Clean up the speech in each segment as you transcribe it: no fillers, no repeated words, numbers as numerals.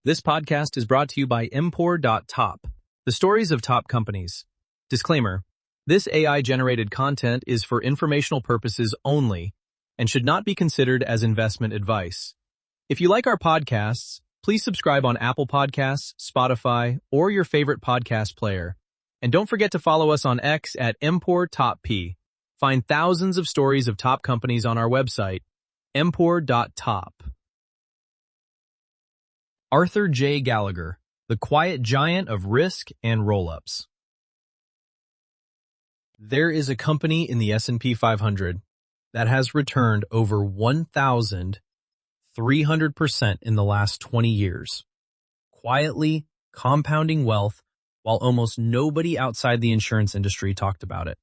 This podcast is brought to you by Empor.top, the stories of top companies. Disclaimer: this AI-generated content is for informational purposes only and should not be considered as investment advice. If you like our podcasts, please subscribe on Apple Podcasts, Spotify, or your favorite podcast player. And don't forget to follow us on X at Empor.top. Find thousands of stories of top companies on our website, Empor.top. Arthur J. Gallagher, the quiet giant of risk and roll-ups. There is a company in the S&P 500 that has returned over 1,300% in the last 20 years, quietly compounding wealth while almost nobody outside the insurance industry talked about it.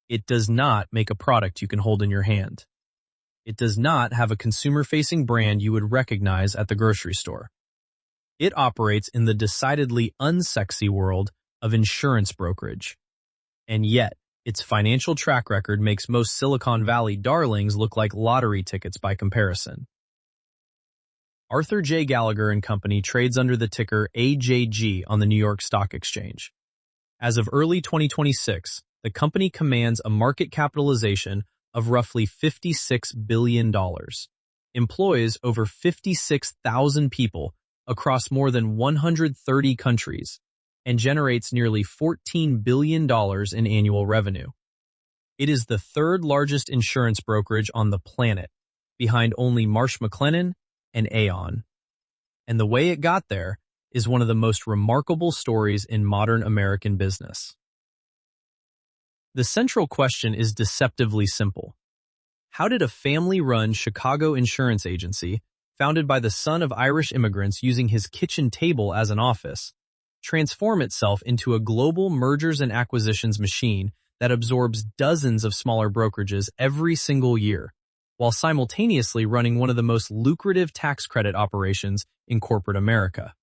It does not make a product you can hold in your hand. It does not have a consumer-facing brand you would recognize at the grocery store. It operates in the decidedly unsexy world of insurance brokerage. And yet, its financial track record makes most Silicon Valley darlings look like lottery tickets by comparison. Arthur J. Gallagher & Company trades under the ticker AJG on the New York Stock Exchange. As of early 2026, the company commands a market capitalization of roughly $56 billion, employs over 56,000 people across more than 130 countries, and generates nearly $14 billion in annual revenue. It is the third largest insurance brokerage on the planet, behind only Marsh McLennan and Aon. And the way it got there is one of the most remarkable stories in modern American business. The central question is deceptively simple. How did a family-run Chicago insurance agency, founded by the son of Irish immigrants using his kitchen table as an office, transform itself into a global mergers and acquisitions machine that absorbs dozens of smaller brokerages every single year, while simultaneously running one of the most lucrative tax credit operations in corporate America?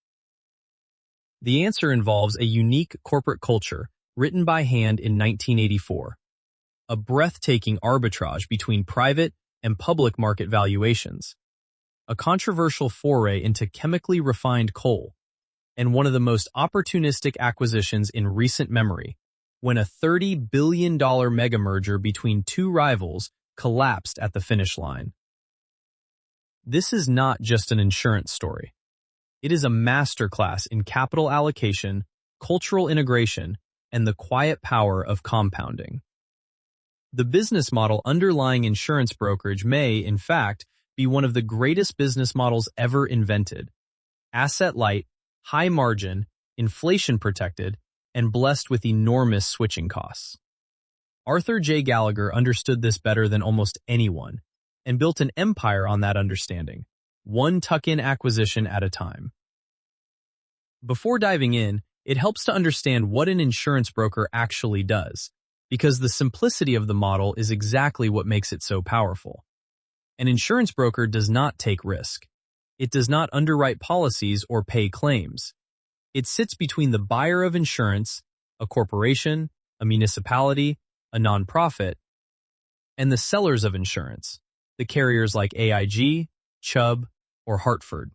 The answer involves a unique corporate culture written by hand in 1984, a breathtaking arbitrage between private and public market valuations, a controversial foray into chemically refined coal, and one of the most opportunistic acquisitions in recent memory, when a $30 billion mega-merger between two rivals collapsed at the finish line. This is not just an insurance story. It is a masterclass in capital allocation, cultural integration, and the quiet power of compounding. The business model underlying insurance brokerage may, in fact, be one of the greatest business models ever invented. Asset-light, high-margin, inflation-protected, and blessed with enormous switching costs. Arthur J. Gallagher understood this better than almost anyone, and built an empire on that understanding, one tuck-in acquisition at a time. Before diving in, it helps to understand what an insurance broker actually does, because the simplicity of the model is exactly what makes it so powerful. An insurance broker does not take risk. It does not underwrite policies or pay claims. It sits between the buyer of insurance, a corporation, a municipality, a nonprofit, and the sellers of insurance, the carriers like AIG, Chubb, or Hartford.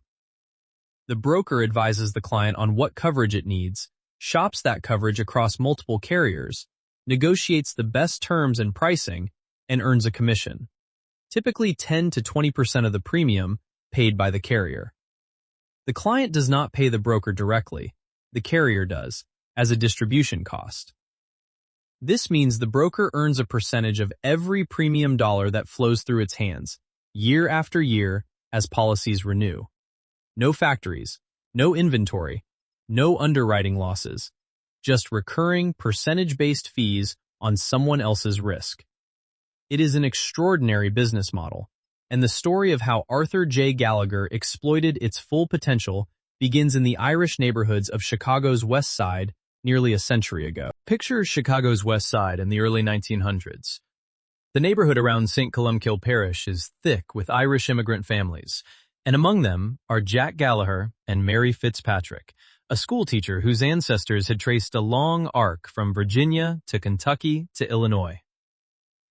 The broker advises the client on what coverage it needs, shops that coverage across multiple carriers, negotiates the best terms and pricing, and earns a commission, typically 10 to 20% of the premium paid by the carrier. The client does not pay the broker directly, the carrier does, as a distribution cost. This means the broker earns a percentage of every premium dollar that flows through its hands, year after year, as policies renew. No factories, no inventory, no underwriting losses, just recurring percentage-based fees on someone else's risk. It is an extraordinary business model, and the story of how Arthur J. Gallagher exploited its full potential begins in the Irish neighborhoods of Chicago's West Side nearly a century ago. Picture Chicago's West Side in the early 1900s. The neighborhood around St. Columcille Parish is thick with Irish immigrant families, and among them are Jack Gallagher and Mary Fitzpatrick, a schoolteacher whose ancestors had traced a long arc from Virginia to Kentucky to Illinois.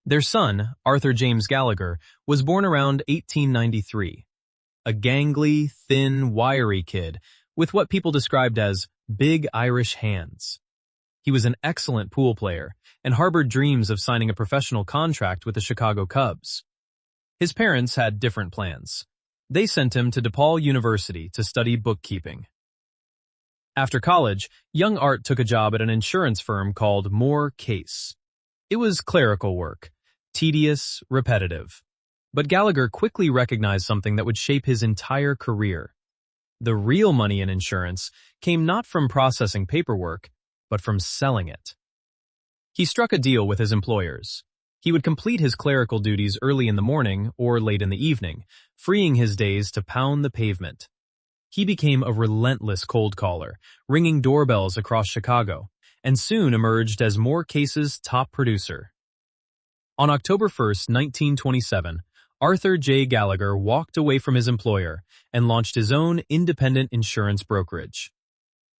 Their son, Arthur James Gallagher, was born around 1893. a gangly, thin, wiry kid with what people described as big Irish hands. He was an excellent pool player and harbored dreams of signing a professional contract with the Chicago Cubs. His parents had different plans. They sent him to DePaul University to study bookkeeping. After college, young Art took a job at an insurance firm called Moore Case. It was clerical work, tedious, repetitive. But Gallagher quickly recognized something that would shape his entire career. The real money in insurance came not from processing paperwork, but from selling it. He struck a deal with his employers. He would complete his clerical duties early in the morning or late in the evening, freeing his days to pound the pavement. He became a relentless cold caller, ringing doorbells across Chicago, and soon emerged as Moore Case's top producer. On October 1, 1927, Arthur J. Gallagher walked away from his employer and launched his own independent insurance brokerage.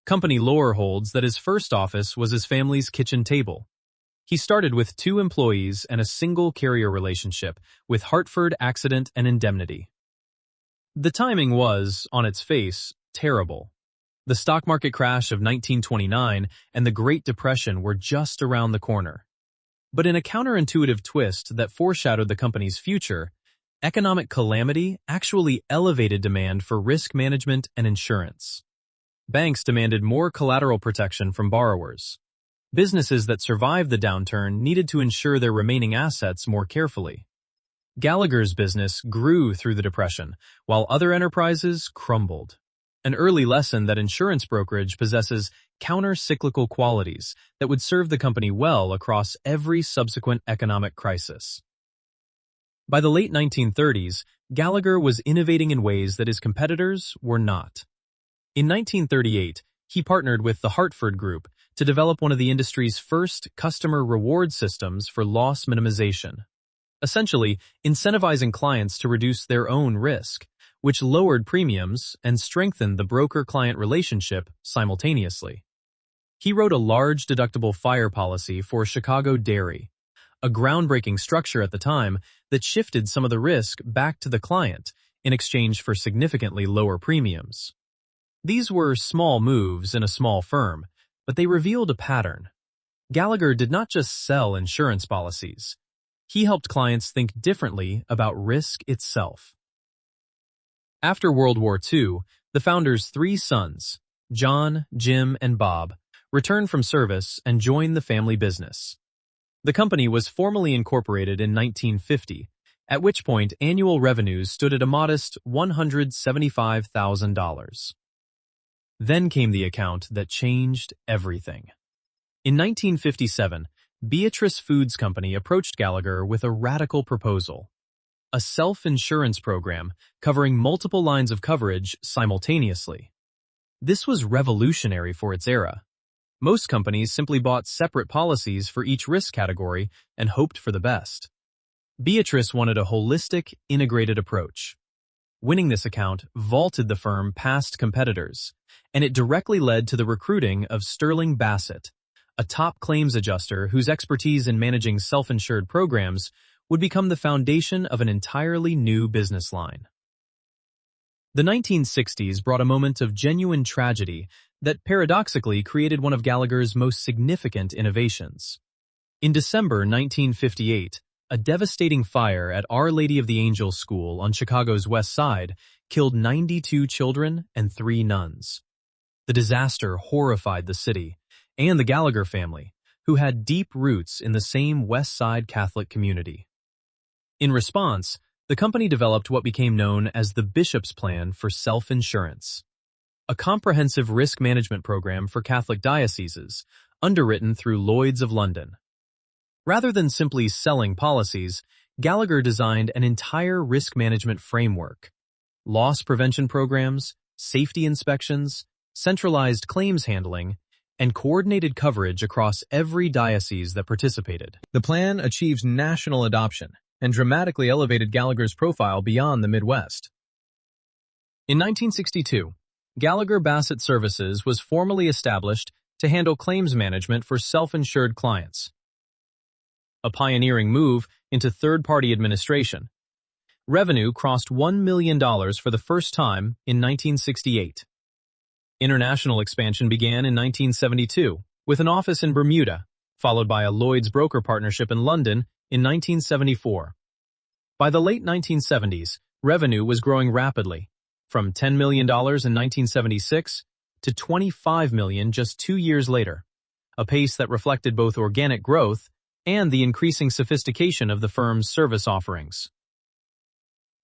Company lore holds that his first office was his family's kitchen table. He started with 2 employees and a single carrier relationship with Hartford Accident and Indemnity. The timing was, on its face, terrible. The stock market crash of 1929 and the Great Depression were just around the corner. But in a counterintuitive twist that foreshadowed the company's future, economic calamity actually elevated demand for risk management and insurance. Banks demanded more collateral protection from borrowers. Businesses that survived the downturn needed to insure their remaining assets more carefully. Gallagher's business grew through the Depression, while other enterprises crumbled. An early lesson that insurance brokerage possesses counter-cyclical qualities that would serve the company well across every subsequent economic crisis. By the late 1930s, Gallagher was innovating in ways that his competitors were not. In 1938, he partnered with the Hartford Group to develop one of the industry's first customer reward systems for loss minimization, essentially incentivizing clients to reduce their own risk, which lowered premiums and strengthened the broker-client relationship simultaneously. He wrote a large deductible fire policy for Chicago Dairy, a groundbreaking structure at the time that shifted some of the risk back to the client in exchange for significantly lower premiums. These were small moves in a small firm, but they revealed a pattern. Gallagher did not just sell insurance policies. He helped clients think differently about risk itself. After World War II, the founder's 3 sons, John, Jim, and Bob, returned from service and joined the family business. The company was formally incorporated in 1950, at which point annual revenues stood at a modest $175,000. Then came the account that changed everything. In 1957, Beatrice Foods Company approached Gallagher with a radical proposal: a self-insurance program covering multiple lines of coverage simultaneously. This was revolutionary for its era. Most companies simply bought separate policies for each risk category and hoped for the best. Beatrice wanted a holistic, integrated approach. Winning this account vaulted the firm past competitors, and it directly led to the recruiting of Sterling Bassett, a top claims adjuster whose expertise in managing self-insured programs would become the foundation of an entirely new business line. The 1960s brought a moment of genuine tragedy that paradoxically created one of Gallagher's most significant innovations. In December 1958, a devastating fire at Our Lady of the Angels School on Chicago's West Side killed 92 children and 3 nuns. The disaster horrified the city and the Gallagher family, who had deep roots in the same West Side Catholic community. In response, the company developed what became known as the Bishop's Plan for Self-Insurance, a comprehensive risk management program for Catholic dioceses, underwritten through Lloyd's of London. Rather than simply selling policies, Gallagher designed an entire risk management framework: loss prevention programs, safety inspections, centralized claims handling, and coordinated coverage across every diocese that participated. The plan achieved national adoption and dramatically elevated Gallagher's profile beyond the Midwest. In 1962, Gallagher Bassett Services was formally established to handle claims management for self-insured clients, a pioneering move into third-party administration. Revenue crossed $1 million for the first time in 1968. International expansion began in 1972, with an office in Bermuda, followed by a Lloyd's broker partnership in London in 1974. By the late 1970s, revenue was growing rapidly, from $10 million in 1976 to $25 million just 2 years later, a pace that reflected both organic growth and the increasing sophistication of the firm's service offerings.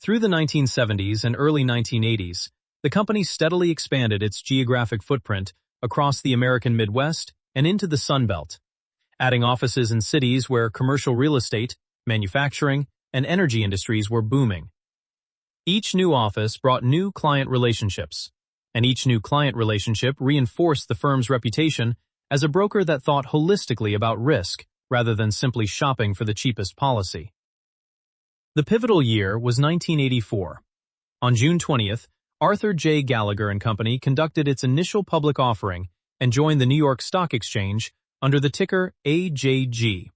Through the 1970s and early 1980s, the company steadily expanded its geographic footprint across the American Midwest and into the Sun Belt, adding offices in cities where commercial real estate, manufacturing, and energy industries were booming. Each new office brought new client relationships, and each new client relationship reinforced the firm's reputation as a broker that thought holistically about risk rather than simply shopping for the cheapest policy. The pivotal year was 1984. On June 20th, Arthur J. Gallagher Company conducted its initial public offering and joined the New York Stock Exchange under the ticker AJG.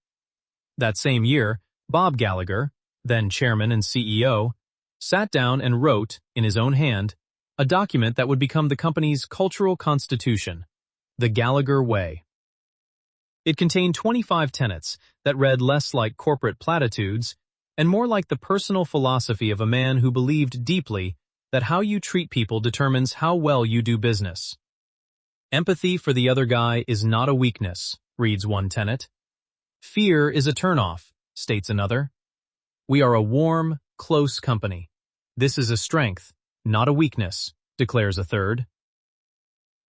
That same year, Bob Gallagher, then chairman and CEO, sat down and wrote, in his own hand, a document that would become the company's cultural constitution, the Gallagher Way. It contained 25 tenets that read less like corporate platitudes and more like the personal philosophy of a man who believed deeply that how you treat people determines how well you do business. Empathy for the other guy is not a weakness, reads one tenet. Fear is a turnoff, states another. We are a warm, close company. This is a strength, not a weakness, declares a third.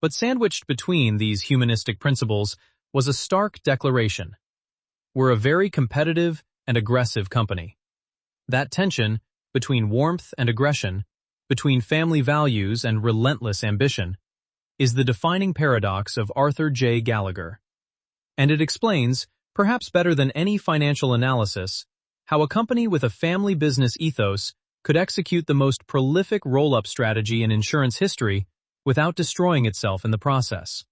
But sandwiched between these humanistic principles was a stark declaration. We're a very competitive and aggressive company. That tension between warmth and aggression, between family values and relentless ambition, is the defining paradox of Arthur J. Gallagher. And it explains, perhaps better than any financial analysis, how a company with a family business ethos could execute the most prolific roll-up strategy in insurance history without destroying itself in the process.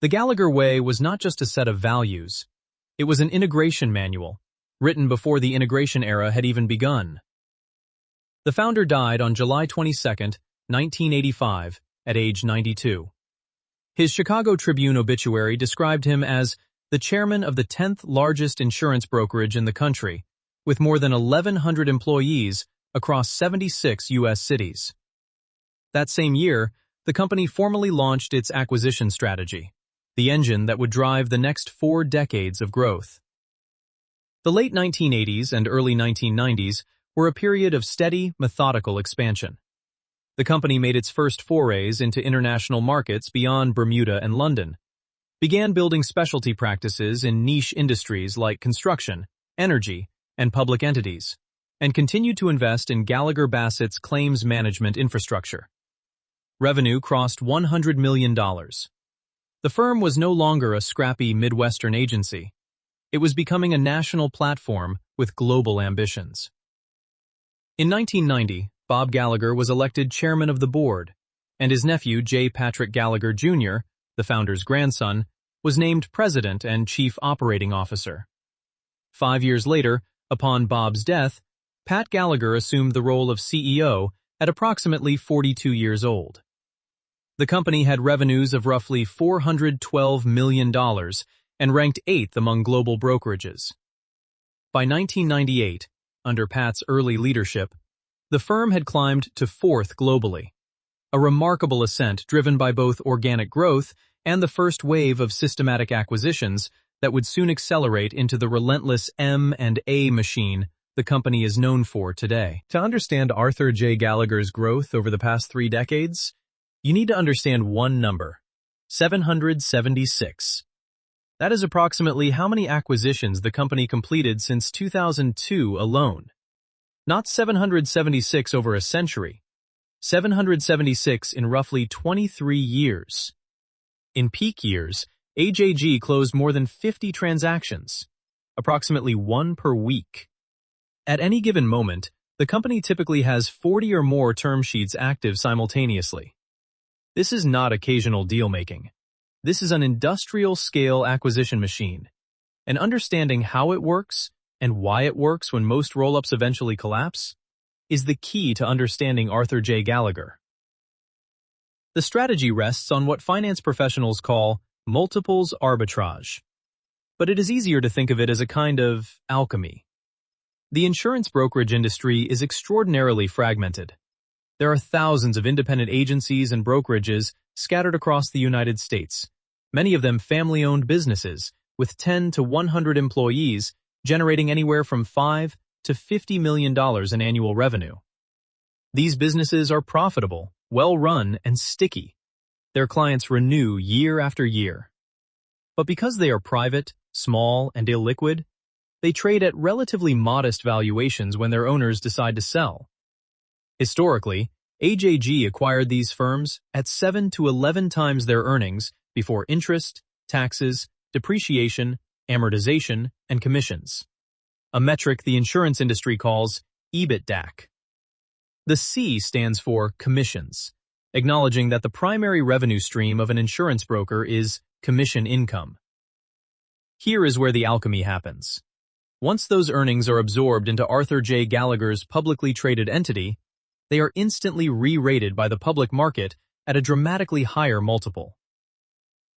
The Gallagher Way was not just a set of values. It was an integration manual, written before the integration era had even begun. The founder died on July 22, 1985, at age 92. His Chicago Tribune obituary described him as the chairman of the 10th largest insurance brokerage in the country, with more than 1,100 employees across 76 U.S. cities. That same year, the company formally launched its acquisition strategy, the engine that would drive the next 4 decades of growth. The late 1980s and early 1990s were a period of steady, methodical expansion. The company made its first forays into international markets beyond Bermuda and London, began building specialty practices in niche industries like construction, energy, and public entities, and continued to invest in Gallagher Bassett's claims management infrastructure. Revenue crossed $100 million. The firm was no longer a scrappy Midwestern agency. It was becoming a national platform with global ambitions. In 1990, Bob Gallagher was elected chairman of the board, and his nephew J. Patrick Gallagher, Jr., the founder's grandson, was named president and chief operating officer. 5 years later, upon Bob's death, Pat Gallagher assumed the role of CEO at approximately 42 years old. The company had revenues of roughly $412 million and ranked 8th among global brokerages. By 1998, under Pat's early leadership, the firm had climbed to 4th globally, a remarkable ascent driven by both organic growth and the first wave of systematic acquisitions that would soon accelerate into the relentless M&A machine the company is known for today. To understand Arthur J. Gallagher's growth over the past 3 decades, you need to understand one number: 776. That is approximately how many acquisitions the company completed since 2002 alone. Not 776 over a century, 776 in roughly 23 years. In peak years, AJG closed more than 50 transactions, approximately 1 per week. At any given moment, the company typically has 40 or more term sheets active simultaneously. This is not occasional deal-making. This is an industrial-scale acquisition machine, and understanding how it works and why it works when most roll-ups eventually collapse is the key to understanding Arthur J. Gallagher. The strategy rests on what finance professionals call multiples arbitrage, but it is easier to think of it as a kind of alchemy. The insurance brokerage industry is extraordinarily fragmented. There are thousands of independent agencies and brokerages scattered across the United States, many of them family-owned businesses with 10 to 100 employees generating anywhere from $5 to $50 million in annual revenue. These businesses are profitable, well-run, and sticky. Their clients renew year after year. But because they are private, small, and illiquid, they trade at relatively modest valuations when their owners decide to sell. Historically, AJG acquired these firms at 7 to 11 times their earnings before interest, taxes, depreciation, amortization, and commissions, a metric the insurance industry calls EBITDA. The C stands for commissions, acknowledging that the primary revenue stream of an insurance broker is commission income. Here is where the alchemy happens. Once those earnings are absorbed into Arthur J. Gallagher's publicly traded entity, they are instantly re-rated by the public market at a dramatically higher multiple.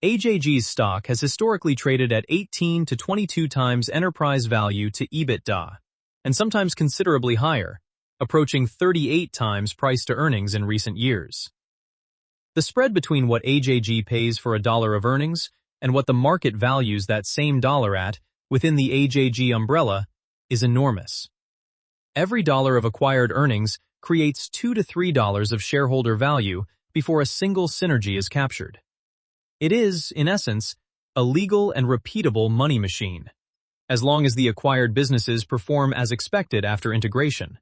AJG's stock has historically traded at 18 to 22 times enterprise value to EBITDA, and sometimes considerably higher, approaching 38 times price to earnings in recent years. The spread between what AJG pays for a dollar of earnings and what the market values that same dollar at within the AJG umbrella is enormous. Every dollar of acquired earnings creates $2 to $3 of shareholder value before a single synergy is captured. It is, in essence, a legal and repeatable money machine, as long as the acquired businesses perform as expected after integration.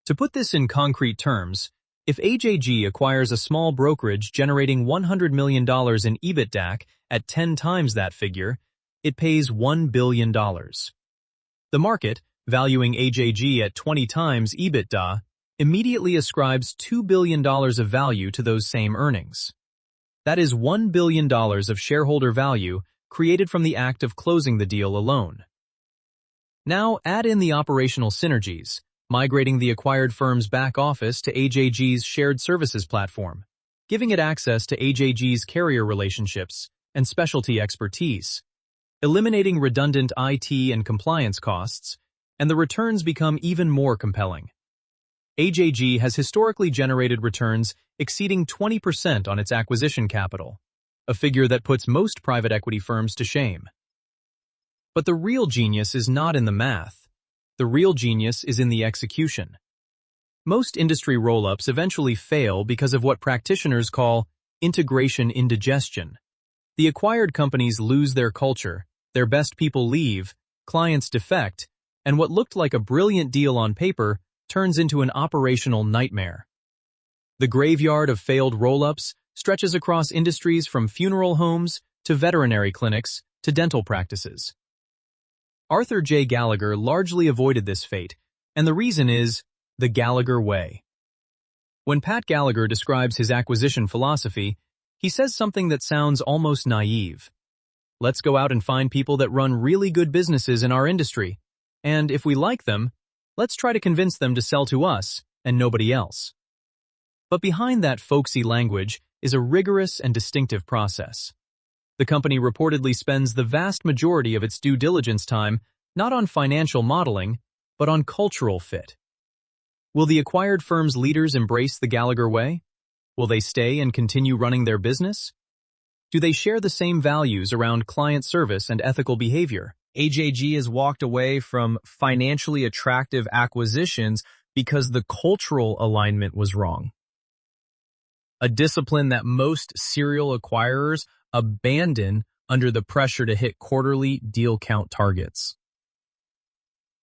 To put this in concrete terms, if AJG acquires a small brokerage generating $100 million in EBITDA at 10 times that figure, it pays $1 billion. The market, valuing AJG at 20 times EBITDA, immediately ascribes $2 billion of value to those same earnings. That is $1 billion of shareholder value created from the act of closing the deal alone. Now add in the operational synergies, migrating the acquired firm's back office to AJG's shared services platform, giving it access to AJG's carrier relationships and specialty expertise, eliminating redundant IT and compliance costs, and the returns become even more compelling. AJG has historically generated returns exceeding 20% on its acquisition capital, a figure that puts most private equity firms to shame. But the real genius is not in the math. The real genius is in the execution. Most industry roll-ups eventually fail because of what practitioners call integration indigestion. The acquired companies lose their culture, their best people leave, clients defect, and what looked like a brilliant deal on paper turns into an operational nightmare. The graveyard of failed roll-ups stretches across industries from funeral homes to veterinary clinics to dental practices. Arthur J. Gallagher largely avoided this fate, and the reason is the Gallagher way. When Pat Gallagher describes his acquisition philosophy, he says something that sounds almost naive. Let's go out and find people that run really good businesses in our industry, and if we like them, let's try to convince them to sell to us and nobody else. But behind that folksy language is a rigorous and distinctive process. The company reportedly spends the vast majority of its due diligence time not on financial modeling, but on cultural fit. Will the acquired firm's leaders embrace the Gallagher way? Will they stay and continue running their business? Do they share the same values around client service and ethical behavior? AJG has walked away from financially attractive acquisitions because the cultural alignment was wrong. A discipline that most serial acquirers abandon under the pressure to hit quarterly deal count targets.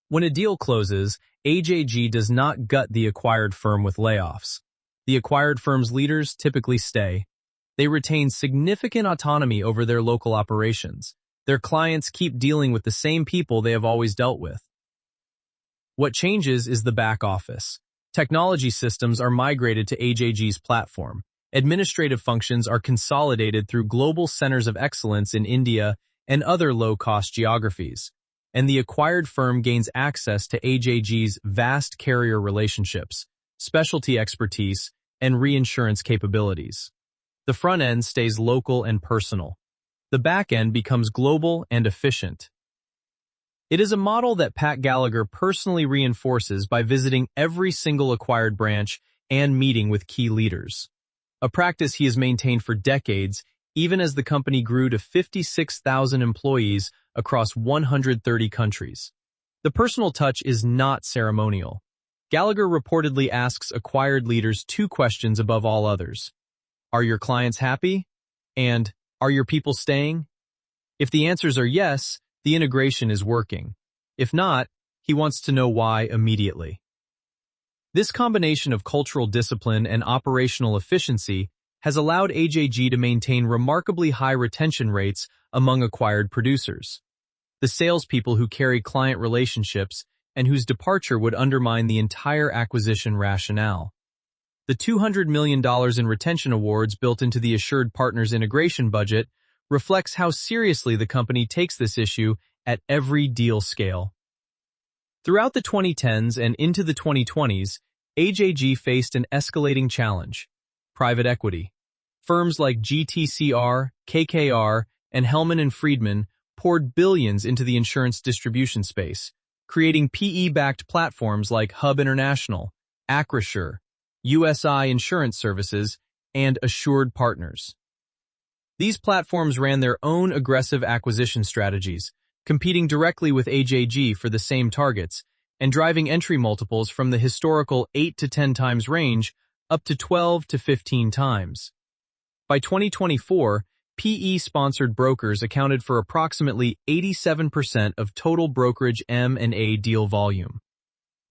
When a deal closes, AJG does not gut the acquired firm with layoffs. The acquired firm's leaders typically stay. They retain significant autonomy over their local operations. Their clients keep dealing with the same people they have always dealt with. What changes is the back office. Technology systems are migrated to AJG's platform. Administrative functions are consolidated through global centers of excellence in India and other low-cost geographies. and the acquired firm gains access to AJG's vast carrier relationships, specialty expertise, and reinsurance capabilities. The front end stays local and personal. The back end becomes global and efficient. It is a model that Pat Gallagher personally reinforces by visiting every single acquired branch and meeting with key leaders. A practice he has maintained for decades, even as the company grew to 56,000 employees across 130 countries. The personal touch is not ceremonial. Gallagher reportedly asks acquired leaders two questions above all others. Are your clients happy? And are your people staying? If the answers are yes, the integration is working. If not, he wants to know why immediately. This combination of cultural discipline and operational efficiency has allowed AJG to maintain remarkably high retention rates among acquired producers. The salespeople who carry client relationships and whose departure would undermine the entire acquisition rationale. The $200 million in retention awards built into the Assured Partners integration budget reflects how seriously the company takes this issue at every deal scale. Throughout the 2010s and into the 2020s, AJG faced an escalating challenge: private equity. Firms like GTCR, KKR, and Hellman & Friedman poured billions into the insurance distribution space, creating PE-backed platforms like Hub International, Acrisure, USI Insurance Services, and Assured Partners. These platforms ran their own aggressive acquisition strategies, competing directly with AJG for the same targets, and driving entry multiples from the historical 8 to 10 times range up to 12 to 15 times. By 2024, PE-sponsored brokers accounted for approximately 87% of total brokerage M&A deal volume.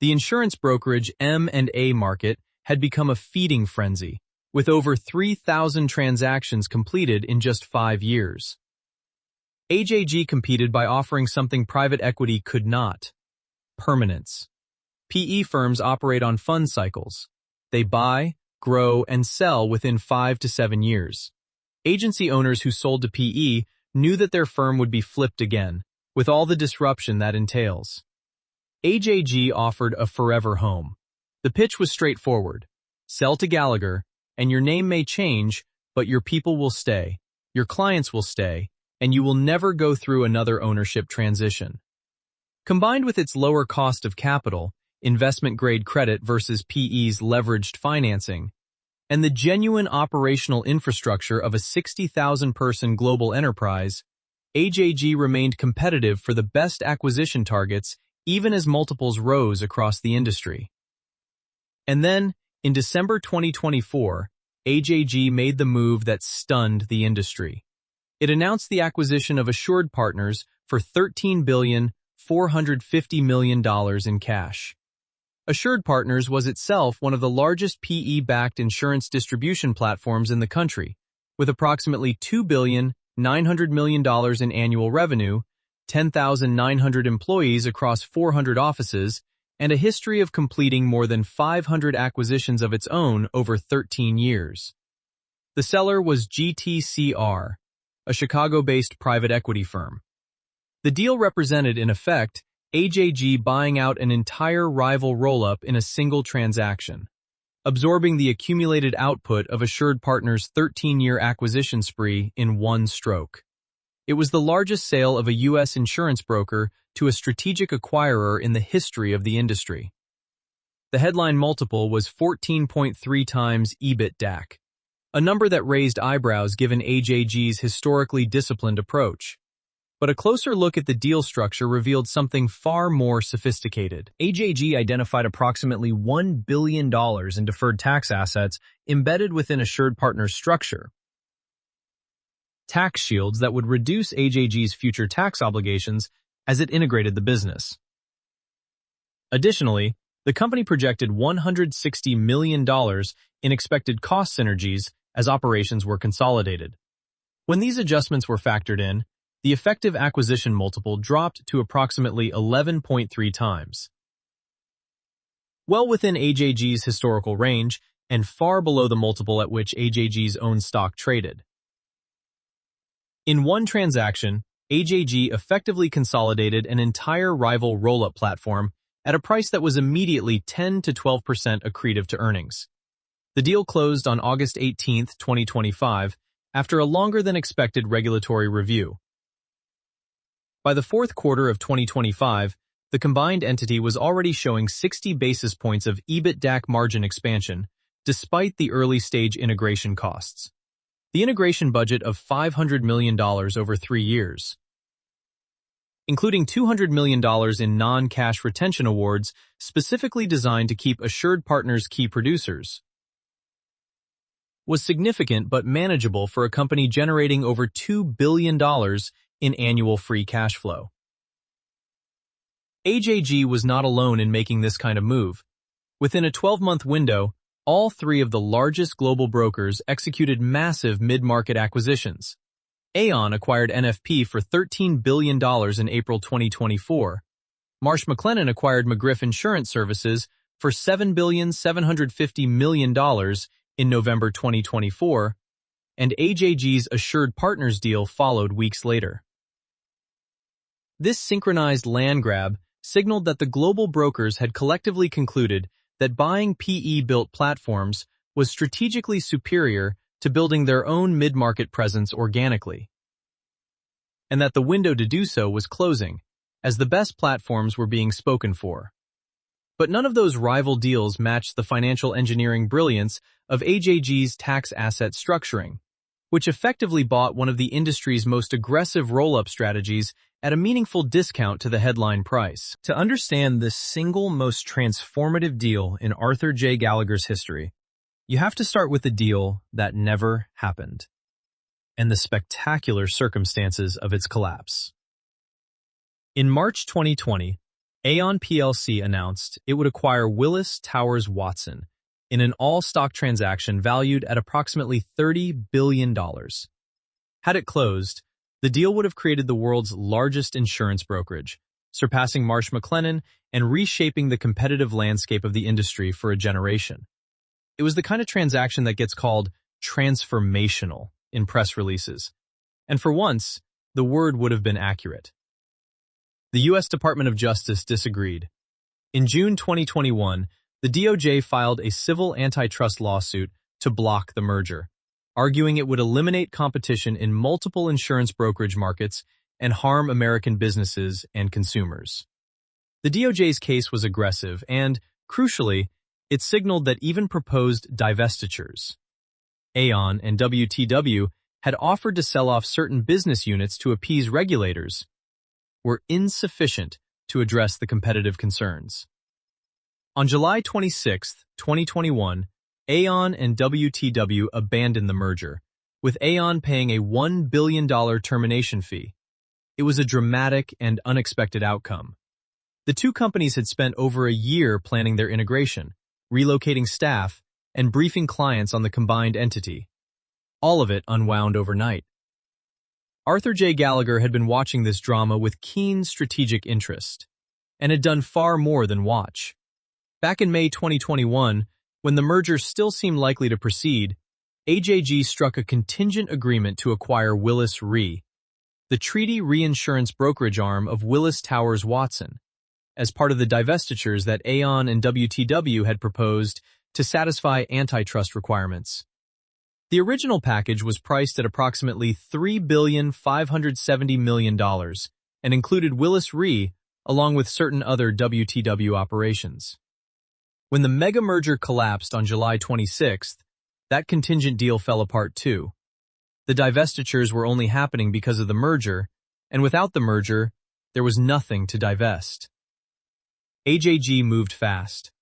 The insurance brokerage M&A market had become a feeding frenzy, with over 3,000 transactions completed in just 5 years. AJG competed by offering something private equity could not: permanence. PE firms operate on fund cycles. They buy, grow, and sell within 5 to 7 years. Agency owners who sold to PE knew that their firm would be flipped again, with all the disruption that entails. AJG offered a forever home. The pitch was straightforward: sell to Gallagher, and your name may change, but your people will stay, your clients will stay, and you will never go through another ownership transition. Combined with its lower cost of capital, investment-grade credit versus PE's leveraged financing, and the genuine operational infrastructure of a 60,000-person global enterprise, AJG remained competitive for the best acquisition targets even as multiples rose across the industry. And then, in December 2024, AJG made the move that stunned the industry. It announced the acquisition of Assured Partners for $13,450 million in cash. Assured Partners was itself one of the largest PE-backed insurance distribution platforms in the country, with approximately $2,900 million in annual revenue, 10,900 employees across 400 offices, and a history of completing more than 500 acquisitions of its own over 13 years. The seller was GTCR, a Chicago-based private equity firm. The deal represented, in effect, AJG buying out an entire rival roll-up in a single transaction, absorbing the accumulated output of Assured Partners' 13-year acquisition spree in one stroke. It was the largest sale of a U.S. insurance broker to a strategic acquirer in the history of the industry. The headline multiple was 14.3 times EBITDAC, a number that raised eyebrows given AJG's historically disciplined approach. But a closer look at the deal structure revealed something far more sophisticated. AJG identified approximately $1 billion in deferred tax assets embedded within Assured Partners' structure, tax shields that would reduce AJG's future tax obligations as it integrated the business. Additionally, the company projected $160 million in expected cost synergies as operations were consolidated. When these adjustments were factored in, the effective acquisition multiple dropped to approximately 11.3 times. Well within AJG's historical range and far below the multiple at which AJG's own stock traded. In one transaction, AJG effectively consolidated an entire rival roll-up platform at a price that was immediately 10 to 12% accretive to earnings. The deal closed on August 18, 2025, after a longer-than-expected regulatory review. By the fourth quarter of 2025, the combined entity was already showing 60 basis points of EBITDA margin expansion, despite the early-stage integration costs. The integration budget of $500 million over 3 years, including $200 million in non-cash retention awards specifically designed to keep Assured Partners' key producers, was significant but manageable for a company generating over $2 billion in annual free cash flow. AJG was not alone in making this kind of move. Within a 12-month window, all 3 of the largest global brokers executed massive mid-market acquisitions. Aon acquired NFP for $13 billion in April 2024. Marsh McLennan acquired McGriff Insurance Services for $7.75 billion in November 2024, and AJG's Assured Partners deal followed weeks later. This synchronized land grab signaled that the global brokers had collectively concluded that buying PE-built platforms was strategically superior to building their own mid-market presence organically, and that the window to do so was closing, as the best platforms were being spoken for. But none of those rival deals matched the financial engineering brilliance of AJG's tax asset structuring, which effectively bought one of the industry's most aggressive roll-up strategies at a meaningful discount to the headline price. To understand this single most transformative deal in Arthur J. Gallagher's history, you have to start with the deal that never happened and the spectacular circumstances of its collapse. In March 2020, Aon plc announced it would acquire Willis Towers Watson in an all-stock transaction valued at approximately $30 billion. Had it closed, the deal would have created the world's largest insurance brokerage, surpassing Marsh McLennan and reshaping the competitive landscape of the industry for a generation. It was the kind of transaction that gets called transformational in press releases, and for once, the word would have been accurate. The U.S. Department of Justice disagreed. In June 2021, the DOJ filed a civil antitrust lawsuit to block the merger, arguing it would eliminate competition in multiple insurance brokerage markets and harm American businesses and consumers. The DOJ's case was aggressive and, crucially, it signaled that even proposed divestitures, Aon and WTW had offered to sell off certain business units to appease regulators, were insufficient to address the competitive concerns. On July 26, 2021, Aon and WTW abandoned the merger, with Aon paying a $1 billion termination fee. It was a dramatic and unexpected outcome. The two companies had spent over a year planning their integration, relocating staff, and briefing clients on the combined entity. All of it unwound overnight. Arthur J. Gallagher had been watching this drama with keen strategic interest, and had done far more than watch. Back in May 2021, when the merger still seemed likely to proceed, AJG struck a contingent agreement to acquire Willis Re, the treaty reinsurance brokerage arm of Willis Towers Watson, as part of the divestitures that Aon and WTW had proposed to satisfy antitrust requirements. The original package was priced at approximately $3.57 billion and included Willis Re along with certain other WTW operations. When the mega merger collapsed on July 26th, that contingent deal fell apart too. The divestitures were only happening because of the merger, and without the merger, there was nothing to divest. AJG moved fast.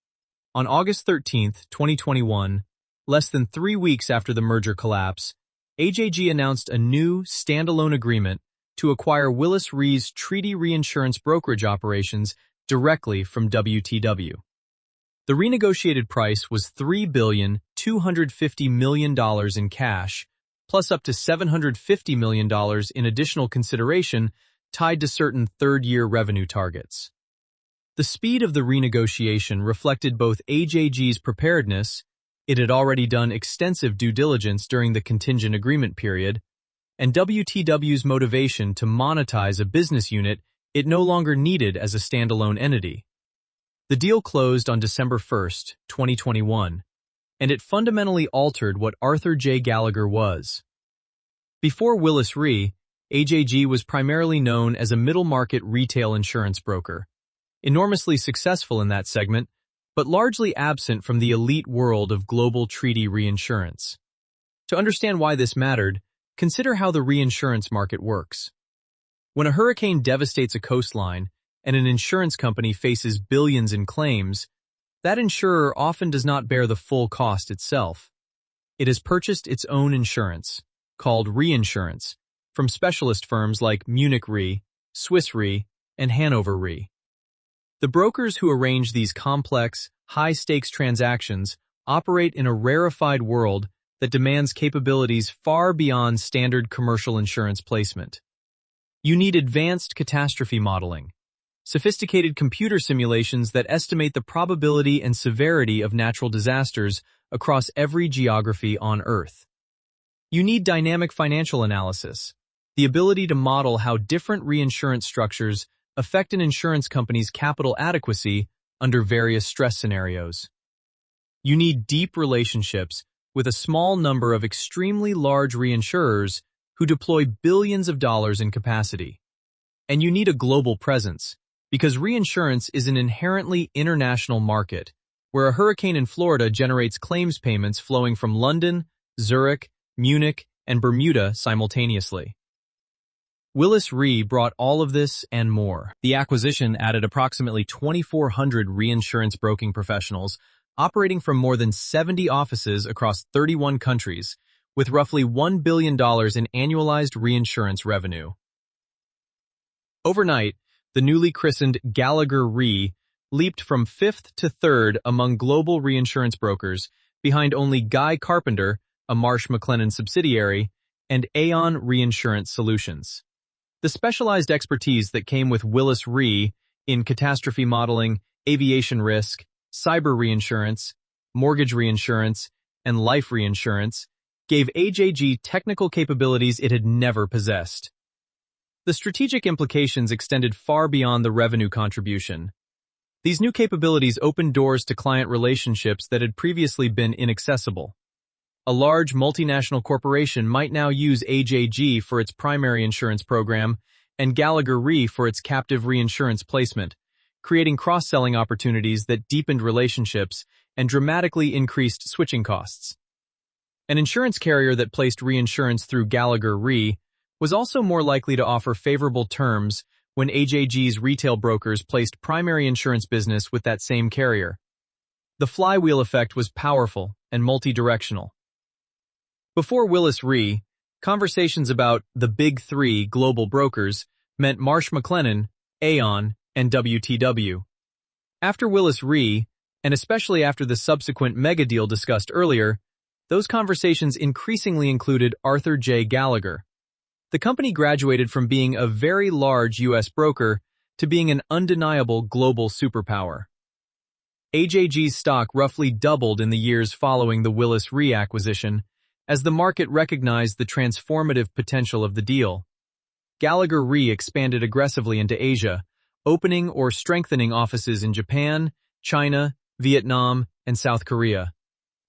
On August 13, 2021, less than 3 weeks after the merger collapse, AJG announced a new, standalone agreement to acquire Willis Re's treaty reinsurance brokerage operations directly from WTW. The renegotiated price was $3.25 billion in cash, plus up to $750 million in additional consideration tied to certain third-year revenue targets. The speed of the renegotiation reflected both AJG's preparedness — it had already done extensive due diligence during the contingent agreement period and WTW's motivation to monetize a business unit it no longer needed as a standalone entity. The deal closed on December 1, 2021, and it fundamentally altered what Arthur J. Gallagher was. Before Willis Re, AJG was primarily known as a middle-market retail insurance broker, enormously successful in that segment, but largely absent from the elite world of global treaty reinsurance. To understand why this mattered, consider how the reinsurance market works. When a hurricane devastates a coastline and an insurance company faces billions in claims, that insurer often does not bear the full cost itself. It has purchased its own insurance, called reinsurance, from specialist firms like Munich Re, Swiss Re, and Hanover Re. The brokers who arrange these complex, high-stakes transactions operate in a rarefied world that demands capabilities far beyond standard commercial insurance placement. You need advanced catastrophe modeling, sophisticated computer simulations that estimate the probability and severity of natural disasters across every geography on Earth. You need dynamic financial analysis, the ability to model how different reinsurance structures affect an insurance company's capital adequacy under various stress scenarios. You need deep relationships with a small number of extremely large reinsurers who deploy billions of dollars in capacity. And you need a global presence, because reinsurance is an inherently international market, where a hurricane in Florida generates claims payments flowing from London, Zurich, Munich, and Bermuda simultaneously. Willis Re brought all of this and more. The acquisition added approximately 2,400 reinsurance broking professionals operating from more than 70 offices across 31 countries, with roughly $1 billion in annualized reinsurance revenue. Overnight, the newly christened Gallagher Re leaped from 5th to 3rd among global reinsurance brokers, behind only Guy Carpenter, a Marsh McLennan subsidiary, and Aon Reinsurance Solutions. The specialized expertise that came with Willis Re in catastrophe modeling, aviation risk, cyber reinsurance, mortgage reinsurance, and life reinsurance gave AJG technical capabilities it had never possessed. The strategic implications extended far beyond the revenue contribution. These new capabilities opened doors to client relationships that had previously been inaccessible. A large multinational corporation might now use AJG for its primary insurance program and Gallagher Re for its captive reinsurance placement, creating cross-selling opportunities that deepened relationships and dramatically increased switching costs. An insurance carrier that placed reinsurance through Gallagher Re was also more likely to offer favorable terms when AJG's retail brokers placed primary insurance business with that same carrier. The flywheel effect was powerful and multi-directional. Before Willis Re, conversations about the Big Three global brokers meant Marsh McLennan, Aon, and WTW. After Willis Re, and especially after the subsequent mega deal discussed earlier, those conversations increasingly included Arthur J. Gallagher. The company graduated from being a very large U.S. broker to being an undeniable global superpower. AJG's stock roughly doubled in the years following the Willis Re acquisition, as the market recognized the transformative potential of the deal. Gallagher Re expanded aggressively into Asia, opening or strengthening offices in Japan, China, Vietnam, and South Korea,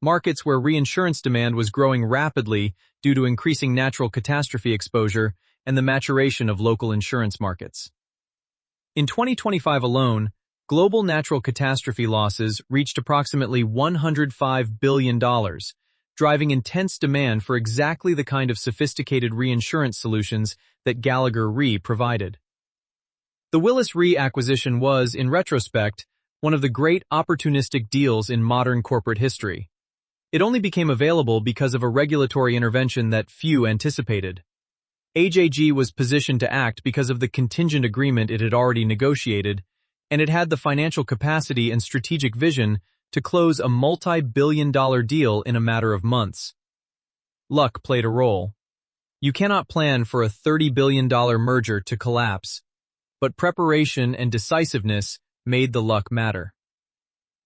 markets where reinsurance demand was growing rapidly due to increasing natural catastrophe exposure and the maturation of local insurance markets. In 2025 alone, global natural catastrophe losses reached approximately $105 billion, driving intense demand for exactly the kind of sophisticated reinsurance solutions that Gallagher Re provided. The Willis Re acquisition was, in retrospect, one of the great opportunistic deals in modern corporate history. It only became available because of a regulatory intervention that few anticipated. AJG was positioned to act because of the contingent agreement it had already negotiated, and it had the financial capacity and strategic vision to close a multi-billion-dollar deal in a matter of months. Luck played a role. You cannot plan for a $30 billion merger to collapse, but preparation and decisiveness made the luck matter.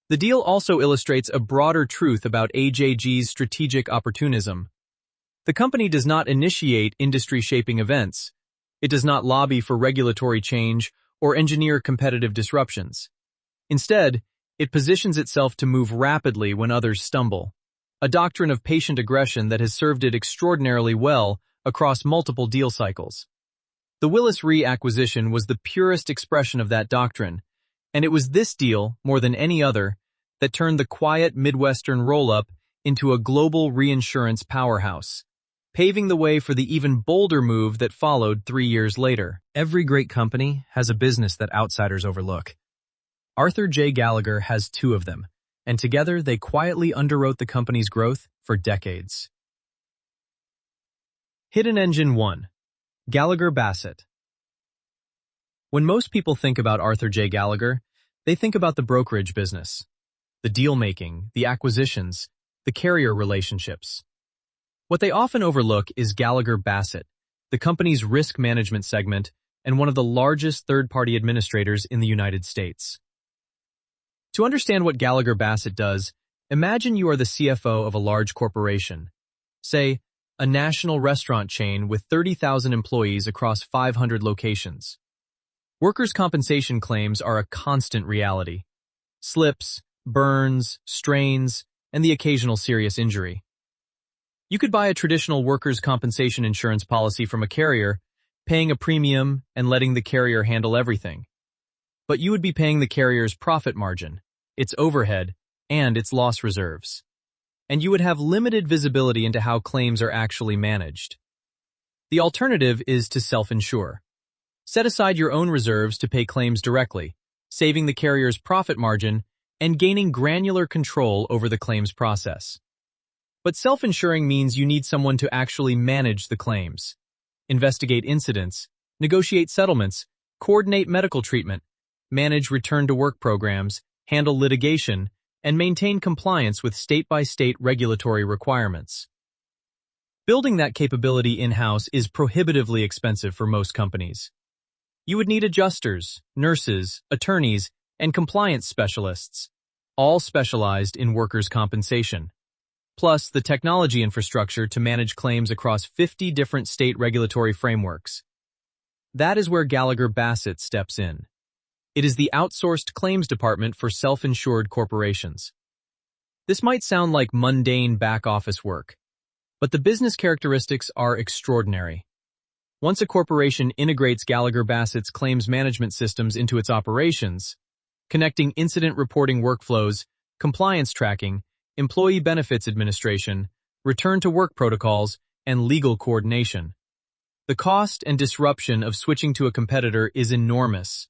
The deal also illustrates a broader truth about AJG's strategic opportunism. The company does not initiate industry-shaping events. It does not lobby for regulatory change or engineer competitive disruptions. Instead, it positions itself to move rapidly when others stumble, a doctrine of patient aggression that has served it extraordinarily well across multiple deal cycles. The Willis Re acquisition was the purest expression of that doctrine, and it was this deal, more than any other, that turned the quiet Midwestern roll-up into a global reinsurance powerhouse, paving the way for the even bolder move that followed 3 years later. Every great company has a business that outsiders overlook. Arthur J. Gallagher has 2 of them, and together they quietly underwrote the company's growth for decades. Hidden Engine 1. Gallagher Bassett. When most people think about Arthur J. Gallagher, they think about the brokerage business, the deal-making, the acquisitions, the carrier relationships. What they often overlook is Gallagher Bassett, the company's risk management segment and one of the largest third-party administrators in the United States. To understand what Gallagher Bassett does, imagine you are the CFO of a large corporation, say, a national restaurant chain with 30,000 employees across 500 locations. Workers' compensation claims are a constant reality. Slips, burns, strains, and the occasional serious injury. You could buy a traditional workers' compensation insurance policy from a carrier, paying a premium and letting the carrier handle everything. But you would be paying the carrier's profit margin, its overhead, and its loss reserves. And you would have limited visibility into how claims are actually managed. The alternative is to self-insure. Set aside your own reserves to pay claims directly, saving the carrier's profit margin and gaining granular control over the claims process. But self-insuring means you need someone to actually manage the claims, investigate incidents, negotiate settlements, coordinate medical treatment, manage return-to-work programs, handle litigation, and maintain compliance with state-by-state regulatory requirements. Building that capability in-house is prohibitively expensive for most companies. You would need adjusters, nurses, attorneys, and compliance specialists, all specialized in workers' compensation, plus the technology infrastructure to manage claims across 50 different state regulatory frameworks. That is where Gallagher Bassett steps in. It is the outsourced claims department for self-insured corporations. This might sound like mundane back-office work, but the business characteristics are extraordinary. Once a corporation integrates Gallagher Bassett's claims management systems into its operations, connecting incident reporting workflows, compliance tracking, employee benefits administration, return-to-work protocols, and legal coordination, the cost and disruption of switching to a competitor is enormous.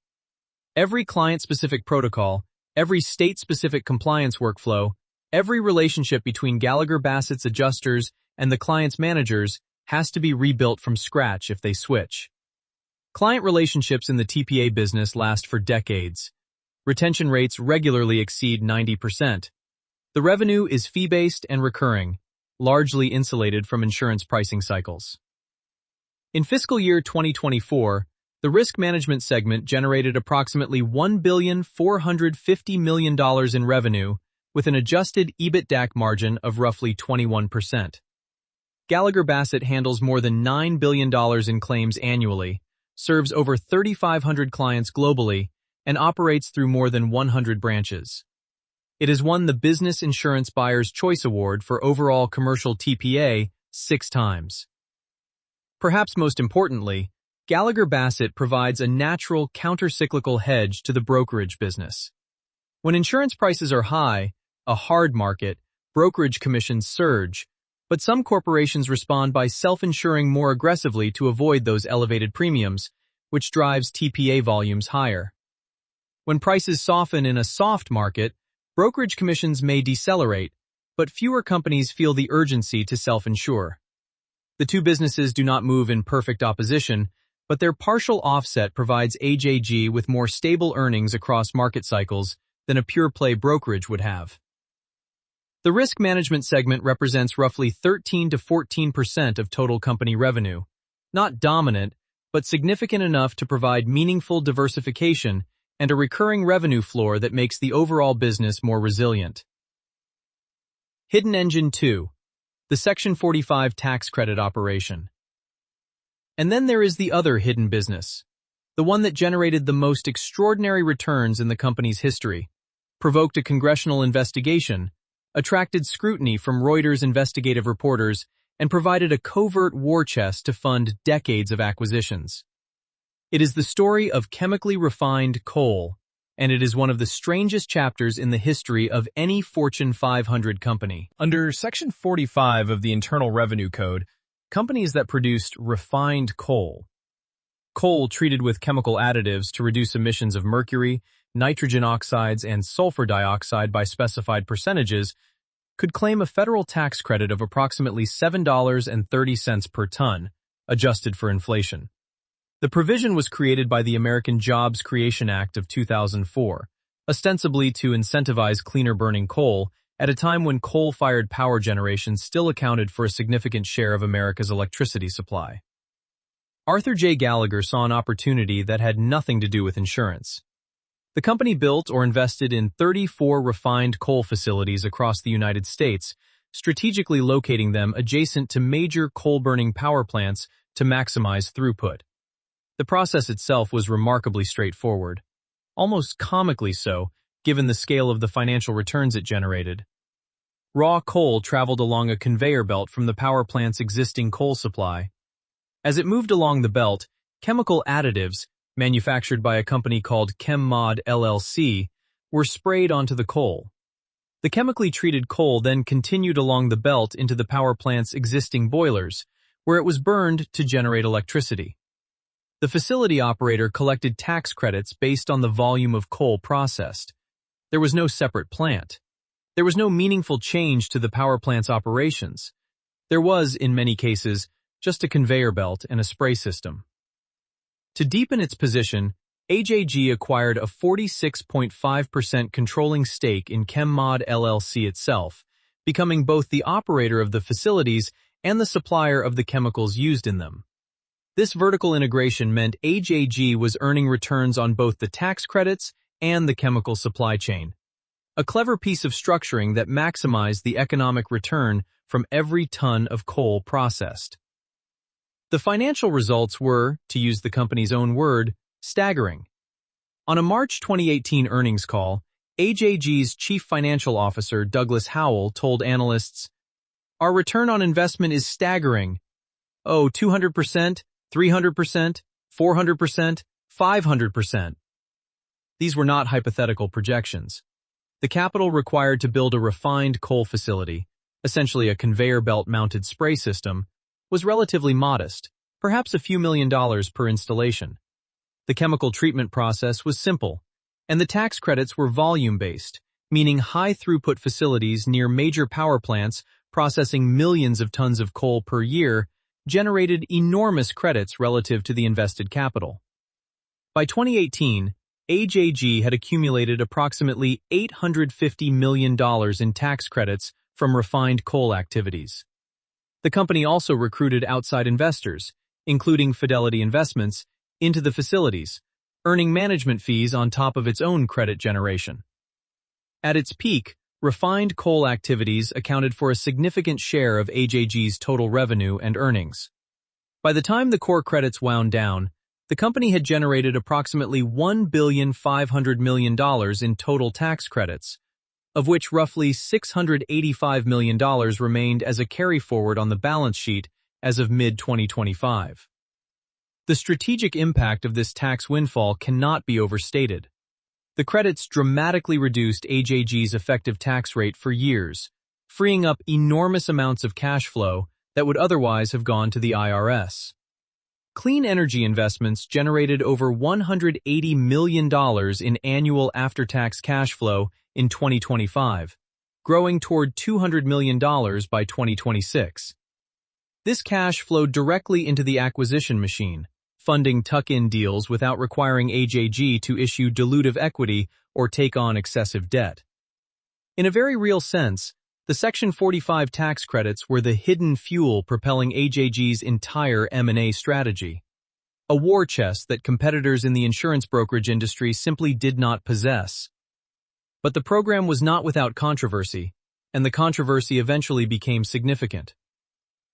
Every client-specific protocol, every state-specific compliance workflow, every relationship between Gallagher Bassett's adjusters and the client's managers has to be rebuilt from scratch if they switch. Client relationships in the TPA business last for decades. Retention rates regularly exceed 90%. The revenue is fee-based and recurring, largely insulated from insurance pricing cycles. In fiscal year 2024, the risk management segment generated approximately $1,450 million in revenue with an adjusted EBITDAC margin of roughly 21%. Gallagher Bassett handles more than $9 billion in claims annually, serves over 3,500 clients globally, and operates through more than 100 branches. It has won the Business Insurance Buyer's Choice Award for overall commercial TPA 6 times. Perhaps most importantly, Gallagher Bassett provides a natural counter-cyclical hedge to the brokerage business. When insurance prices are high, a hard market, brokerage commissions surge, but some corporations respond by self-insuring more aggressively to avoid those elevated premiums, which drives TPA volumes higher. When prices soften in a soft market, brokerage commissions may decelerate, but fewer companies feel the urgency to self-insure. The two businesses do not move in perfect opposition, but their partial offset provides AJG with more stable earnings across market cycles than a pure-play brokerage would have. The risk management segment represents roughly 13 to 14% of total company revenue, not dominant, but significant enough to provide meaningful diversification and a recurring revenue floor that makes the overall business more resilient. Hidden Engine 2. the Section 45 tax credit operation. And then there is the other hidden business, the one that generated the most extraordinary returns in the company's history, provoked a congressional investigation, attracted scrutiny from Reuters investigative reporters, and provided a covert war chest to fund decades of acquisitions. It is the story of chemically refined coal, and it is one of the strangest chapters in the history of any Fortune 500 company. Under Section 45 of the Internal Revenue Code, companies that produced refined coal treated with chemical additives to reduce emissions of mercury, nitrogen oxides, and sulfur dioxide by specified percentages, could claim a federal tax credit of approximately $7.30 per ton, adjusted for inflation. The provision was created by the American Jobs Creation Act of 2004, ostensibly to incentivize cleaner-burning coal at a time when coal-fired power generation still accounted for a significant share of America's electricity supply. Arthur J. Gallagher saw an opportunity that had nothing to do with insurance. The company built or invested in 34 refined coal facilities across the United States, strategically locating them adjacent to major coal-burning power plants to maximize throughput. The process itself was remarkably straightforward, almost comically so, given the scale of the financial returns it generated. Raw coal traveled along a conveyor belt from the power plant's existing coal supply. As it moved along the belt, chemical additives, manufactured by a company called ChemMod LLC, were sprayed onto the coal. The chemically treated coal then continued along the belt into the power plant's existing boilers, where it was burned to generate electricity. The facility operator collected tax credits based on the volume of coal processed. There was no separate plant. There was no meaningful change to the power plant's operations. There was, in many cases, just a conveyor belt and a spray system. To deepen its position, AJG acquired a 46.5% controlling stake in ChemMod LLC itself, becoming both the operator of the facilities and the supplier of the chemicals used in them. This vertical integration meant AJG was earning returns on both the tax credits and the chemical supply chain. A clever piece of structuring that maximized the economic return from every ton of coal processed. The financial results were, to use the company's own word, staggering. On a March 2018 earnings call, AJG's chief financial officer Douglas Howell told analysts, "Our return on investment is staggering. Oh, 200%, 300%, 400%, 500%. These were not hypothetical projections. The capital required to build a refined coal facility, essentially a conveyor belt-mounted spray system, was relatively modest, perhaps a few $1,000,000 per installation. The chemical treatment process was simple, and the tax credits were volume-based, meaning high-throughput facilities near major power plants processing millions of tons of coal per year generated enormous credits relative to the invested capital. By 2018, AJG had accumulated approximately $850 million in tax credits from refined coal activities. The company also recruited outside investors, including Fidelity Investments, into the facilities, earning management fees on top of its own credit generation. At its peak, refined coal activities accounted for a significant share of AJG's total revenue and earnings. By the time the core credits wound down, the company had generated approximately $1,500 million in total tax credits, of which roughly $685 million remained as a carry-forward on the balance sheet as of mid-2025. The strategic impact of this tax windfall cannot be overstated. The credits dramatically reduced AJG's effective tax rate for years, freeing up enormous amounts of cash flow that would otherwise have gone to the IRS. Clean energy investments generated over $180 million in annual after-tax cash flow in 2025, growing toward $200 million by 2026. This cash flowed directly into the acquisition machine, funding tuck-in deals without requiring AJG to issue dilutive equity or take on excessive debt. In a very real sense, the Section 45 tax credits were the hidden fuel propelling AJG's entire M&A strategy, a war chest that competitors in the insurance brokerage industry simply did not possess. But the program was not without controversy. and the controversy eventually became significant.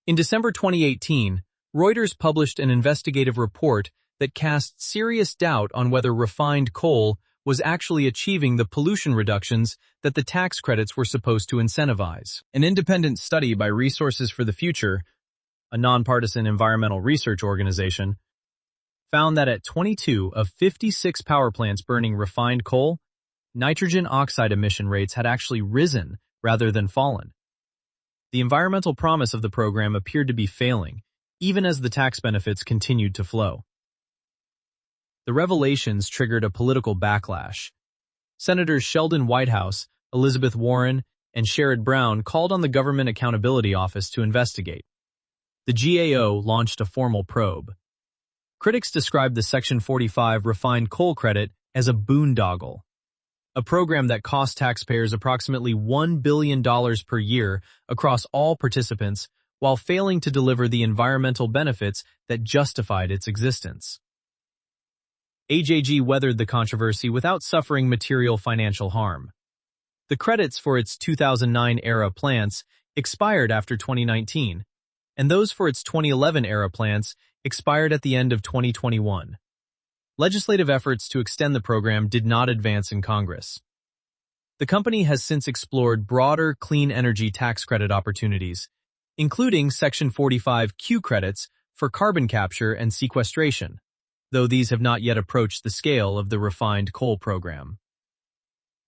In December 2018, Reuters published an investigative report that cast serious doubt on whether refined coal was actually achieving the pollution reductions that the tax credits were supposed to incentivize. An independent study by Resources for the Future, a nonpartisan environmental research organization, found that at 22 of 56 power plants burning refined coal, nitrogen oxide emission rates had actually risen rather than fallen. The environmental promise of the program appeared to be failing, even as the tax benefits continued to flow. The revelations triggered a political backlash. Senators Sheldon Whitehouse, Elizabeth Warren, and Sherrod Brown called on the Government Accountability Office to investigate. The GAO launched a formal probe. Critics described the Section 45 refined coal credit as a boondoggle, a program that cost taxpayers approximately $1 billion per year across all participants while failing to deliver the environmental benefits that justified its existence. AJG weathered the controversy without suffering material financial harm. The credits for its 2009-era plants expired after 2019, and those for its 2011-era plants expired at the end of 2021. Legislative efforts to extend the program did not advance in Congress. The company has since explored broader clean energy tax credit opportunities, including Section 45Q credits for carbon capture and sequestration, though these have not yet approached the scale of the refined coal program.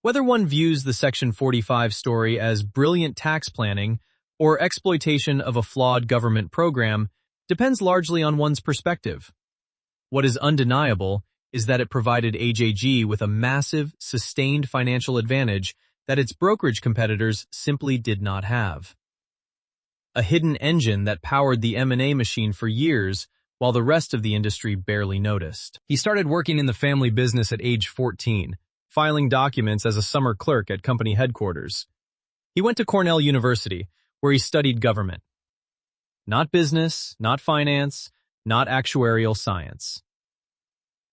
Whether one views the Section 45 story as brilliant tax planning or exploitation of a flawed government program depends largely on one's perspective. What is undeniable is that it provided AJG with a massive, sustained financial advantage that its brokerage competitors simply did not have. A hidden engine that powered the M&A machine for years, while the rest of the industry barely noticed. He started working in the family business at age 14, filing documents as a summer clerk at company headquarters. He went to Cornell University, where he studied government. Not business, not finance, not actuarial science.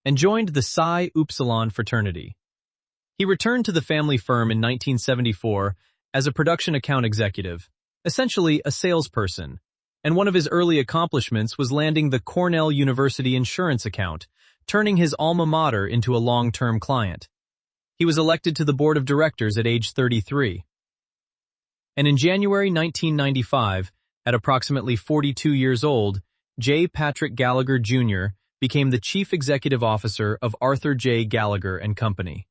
And joined the Psi Upsilon fraternity. He returned to the family firm in 1974 as a production account executive, essentially a salesperson, and one of his early accomplishments was landing the Cornell University insurance account, turning his alma mater into a long-term client. He was elected to the board of directors at age 33. And in January 1995, at approximately 42 years old, J. Patrick Gallagher Jr. became the chief executive officer of Arthur J. Gallagher & Company.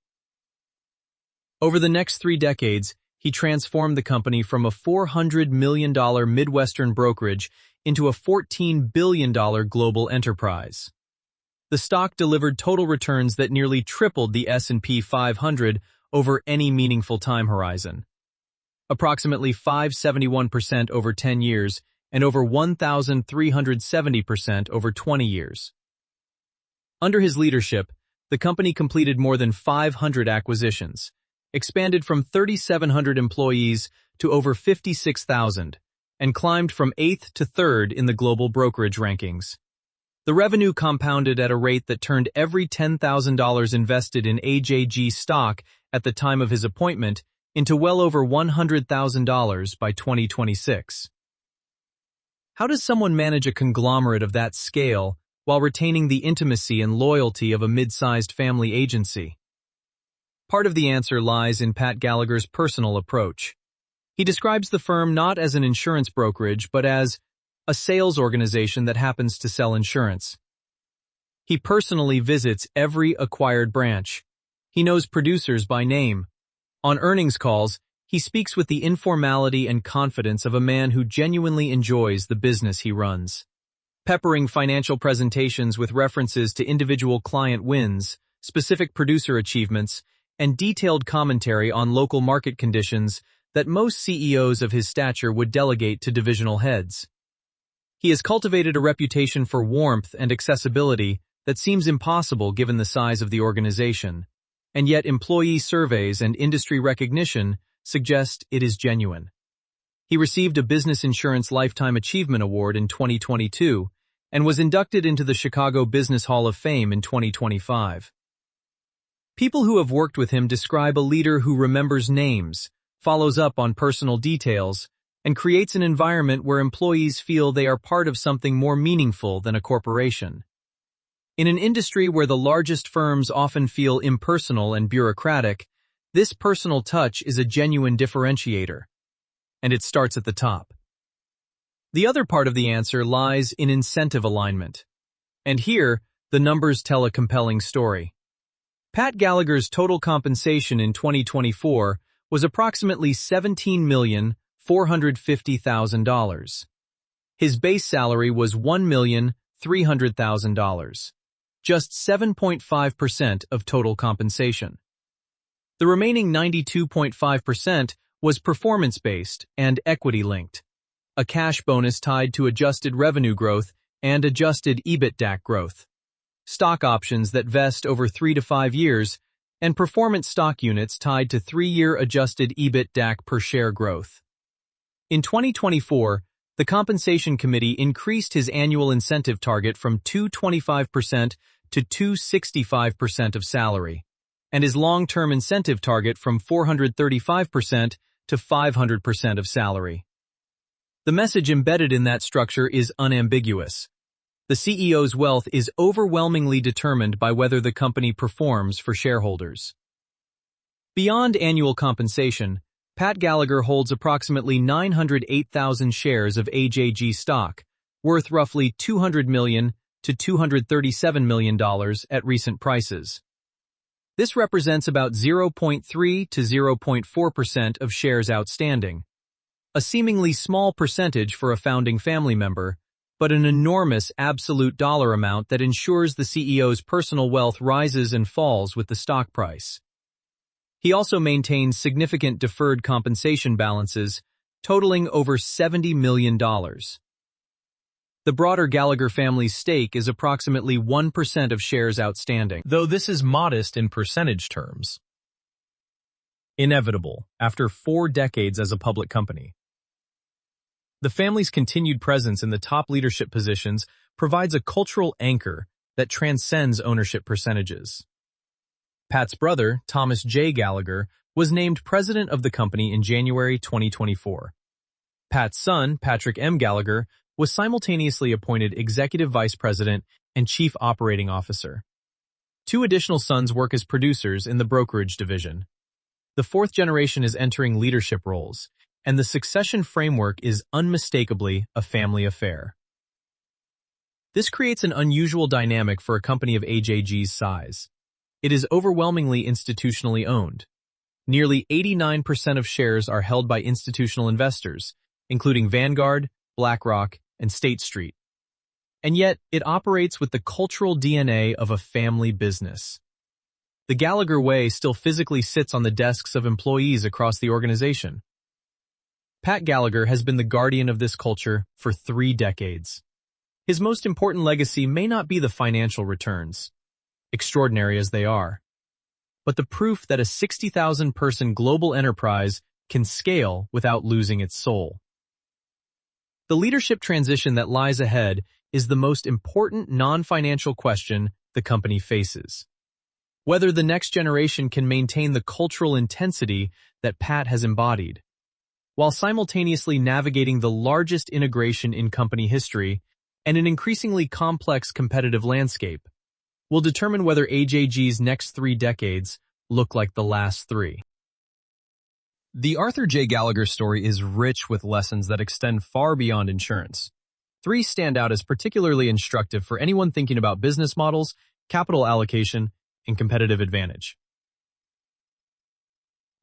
Over the next 3 decades, he transformed the company from a $400 million Midwestern brokerage into a $14 billion global enterprise. The stock delivered total returns that nearly tripled the S&P 500 over any meaningful time horizon. Approximately 571% over 10 years and over 1,370% over 20 years. Under his leadership, the company completed more than 500 acquisitions, expanded from 3,700 employees to over 56,000, and climbed from 8th to 3rd in the global brokerage rankings. The revenue compounded at a rate that turned every $10,000 invested in AJG stock at the time of his appointment into well over $100,000 by 2026. How does someone manage a conglomerate of that scale while retaining the intimacy and loyalty of a mid-sized family agency? Part of the answer lies in Pat Gallagher's personal approach. He describes the firm not as an insurance brokerage, but as a sales organization that happens to sell insurance. He personally visits every acquired branch. He knows producers by name. On earnings calls, he speaks with the informality and confidence of a man who genuinely enjoys the business he runs. Peppering financial presentations with references to individual client wins, specific producer achievements, and detailed commentary on local market conditions that most CEOs of his stature would delegate to divisional heads. He has cultivated a reputation for warmth and accessibility that seems impossible given the size of the organization, and yet employee surveys and industry recognition suggest it is genuine. He received a Business Insurance Lifetime Achievement Award in 2022 and was inducted into the Chicago Business Hall of Fame in 2025. People who have worked with him describe a leader who remembers names, follows up on personal details, and creates an environment where employees feel they are part of something more meaningful than a corporation. In an industry where the largest firms often feel impersonal and bureaucratic, this personal touch is a genuine differentiator. And it starts at the top. The other part of the answer lies in incentive alignment. And here, the numbers tell a compelling story. Pat Gallagher's total compensation in 2024 was approximately $17,450,000. His base salary was $1,300,000, just 7.5% of total compensation. The remaining 92.5% was performance-based and equity-linked, a cash bonus tied to adjusted revenue growth and adjusted EBITDA growth, stock options that vest over 3 to 5 years, and performance stock units tied to 3-year adjusted EBITDA per share growth. In 2024, the Compensation Committee increased his annual incentive target from 225% to 265% of salary, and his long-term incentive target from 435% to 500% of salary. The message embedded in that structure is unambiguous. The CEO's wealth is overwhelmingly determined by whether the company performs for shareholders. Beyond annual compensation, Pat Gallagher holds approximately 908,000 shares of AJG stock, worth roughly $200 million to $237 million at recent prices. This represents about 0.3 to 0.4% of shares outstanding, a seemingly small percentage for a founding family member, but an enormous absolute dollar amount that ensures the CEO's personal wealth rises and falls with the stock price. He also maintains significant deferred compensation balances, totaling over $70 million. The broader Gallagher family's stake is approximately 1% of shares outstanding, though this is modest in percentage terms. Inevitable, after 4 decades as a public company. The family's continued presence in the top leadership positions provides a cultural anchor that transcends ownership percentages. Pat's brother, Thomas J. Gallagher, was named president of the company in January 2024. Pat's son, Patrick M. Gallagher, was simultaneously appointed executive vice president and chief operating officer. 2 additional sons work as producers in the brokerage division. The 4th generation is entering leadership roles, and the succession framework is unmistakably a family affair. This creates an unusual dynamic for a company of AJG's size. It is overwhelmingly institutionally owned. Nearly 89% of shares are held by institutional investors, including Vanguard, BlackRock, and State Street. And yet, it operates with the cultural DNA of a family business. The Gallagher way still physically sits on the desks of employees across the organization. Pat Gallagher has been the guardian of this culture for 3 decades. His most important legacy may not be the financial returns, extraordinary as they are, but the proof that a 60,000-person global enterprise can scale without losing its soul. The leadership transition that lies ahead is the most important non-financial question the company faces. Whether the next generation can maintain the cultural intensity that Pat has embodied, while simultaneously navigating the largest integration in company history and an increasingly complex competitive landscape, will determine whether AJG's next 3 decades look like the last 3. The Arthur J. Gallagher story is rich with lessons that extend far beyond insurance. 3 stand out as particularly instructive for anyone thinking about business models, capital allocation, and competitive advantage.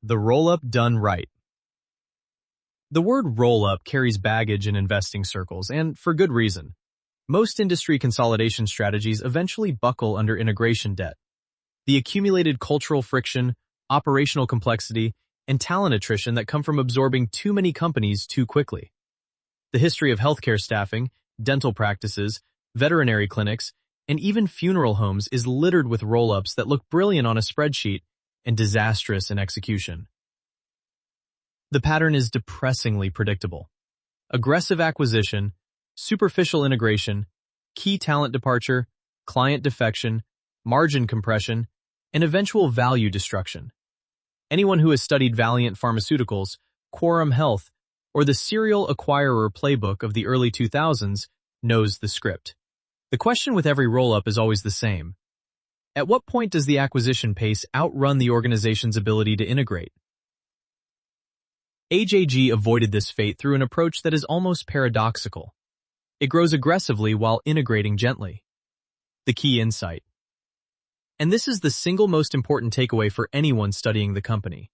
The roll-up done right. The word roll-up carries baggage in investing circles, and for good reason. Most industry consolidation strategies eventually buckle under integration debt. The accumulated cultural friction, operational complexity, and talent attrition that come from absorbing too many companies too quickly. The history of healthcare staffing, dental practices, veterinary clinics, and even funeral homes is littered with roll-ups that look brilliant on a spreadsheet and disastrous in execution. The pattern is depressingly predictable. Aggressive acquisition, superficial integration, key talent departure, client defection, margin compression, and eventual value destruction. Anyone who has studied Valiant Pharmaceuticals, Quorum Health, or the serial acquirer playbook of the early 2000s knows the script. The question with every roll-up is always the same. At what point does the acquisition pace outrun the organization's ability to integrate? AJG avoided this fate through an approach that is almost paradoxical. It grows aggressively while integrating gently. The key insight. And this is the single most important takeaway for anyone studying the company,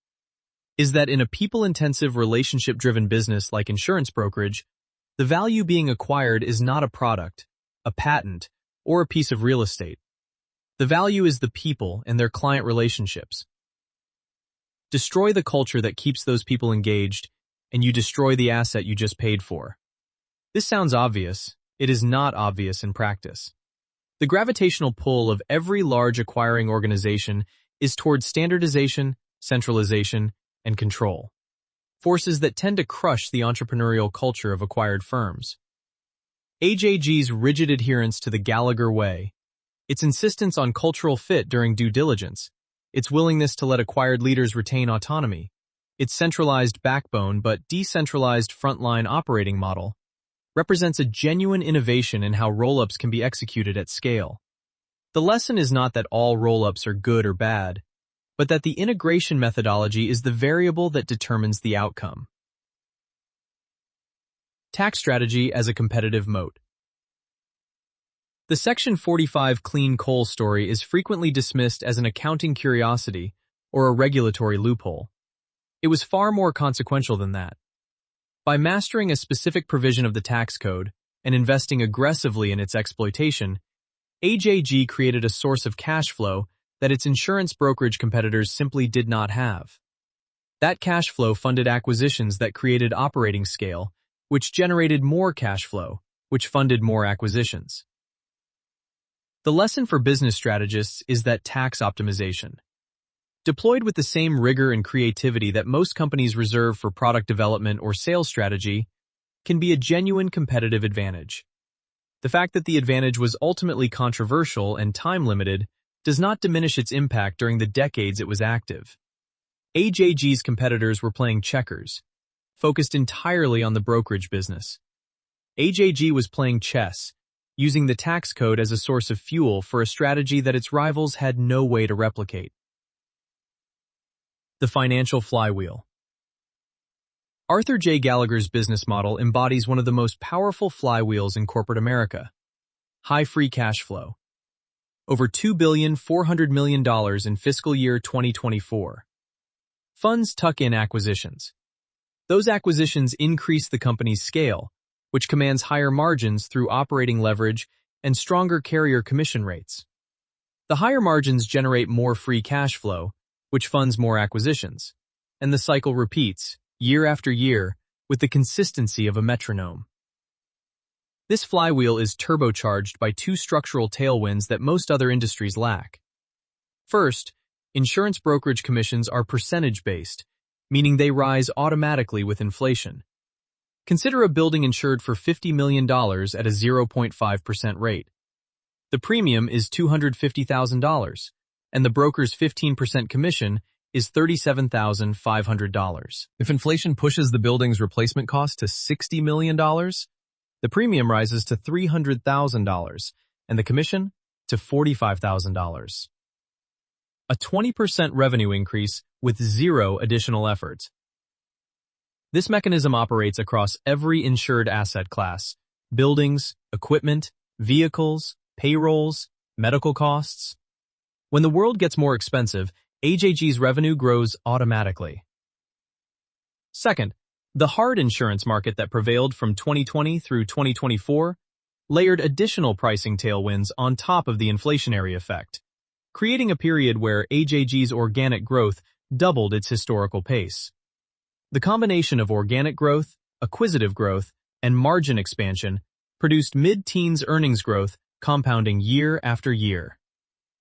is that in a people-intensive, relationship-driven business like insurance brokerage, the value being acquired is not a product, a patent, or a piece of real estate. The value is the people and their client relationships. Destroy the culture that keeps those people engaged, and you destroy the asset you just paid for. This sounds obvious. It is not obvious in practice. The gravitational pull of every large acquiring organization is towards standardization, centralization, and control, forces that tend to crush the entrepreneurial culture of acquired firms. AJG's rigid adherence to the Gallagher way, its insistence on cultural fit during due diligence, its willingness to let acquired leaders retain autonomy, its centralized backbone but decentralized frontline operating model, represents a genuine innovation in how roll-ups can be executed at scale. The lesson is not that all roll-ups are good or bad, but that the integration methodology is the variable that determines the outcome. Tax strategy as a competitive moat. The Section 45 clean coal story is frequently dismissed as an accounting curiosity or a regulatory loophole. It was far more consequential than that. By mastering a specific provision of the tax code and investing aggressively in its exploitation, AJG created a source of cash flow that its insurance brokerage competitors simply did not have. That cash flow funded acquisitions that created operating scale, which generated more cash flow, which funded more acquisitions. The lesson for business strategists is that tax optimization, deployed with the same rigor and creativity that most companies reserve for product development or sales strategy, can be a genuine competitive advantage. The fact that the advantage was ultimately controversial and time-limited does not diminish its impact during the decades it was active. AJG's competitors were playing checkers, focused entirely on the brokerage business. AJG was playing chess, using the tax code as a source of fuel for a strategy that its rivals had no way to replicate. The financial flywheel. Arthur J. Gallagher's business model embodies one of the most powerful flywheels in corporate America. High free cash flow. Over $2.4 billion in fiscal year 2024. Funds tuck in acquisitions. Those acquisitions increase the company's scale, which commands higher margins through operating leverage and stronger carrier commission rates. The higher margins generate more free cash flow, which funds more acquisitions, and the cycle repeats, year after year, with the consistency of a metronome. This flywheel is turbocharged by two structural tailwinds that most other industries lack. First, insurance brokerage commissions are percentage-based, meaning they rise automatically with inflation. Consider a building insured for $50 million at a 0.5% rate. The premium is $250,000, and the broker's 15% commission is $37,500. If inflation pushes the building's replacement cost to $60 million, the premium rises to $300,000, and the commission to $45,000. A 20% revenue increase with zero additional effort. This mechanism operates across every insured asset class: buildings, equipment, vehicles, payrolls, medical costs. When the world gets more expensive, AJG's revenue grows automatically. Second, the hard insurance market that prevailed from 2020 through 2024 layered additional pricing tailwinds on top of the inflationary effect, creating a period where AJG's organic growth doubled its historical pace. The combination of organic growth, acquisitive growth, and margin expansion produced mid-teens earnings growth compounding year after year.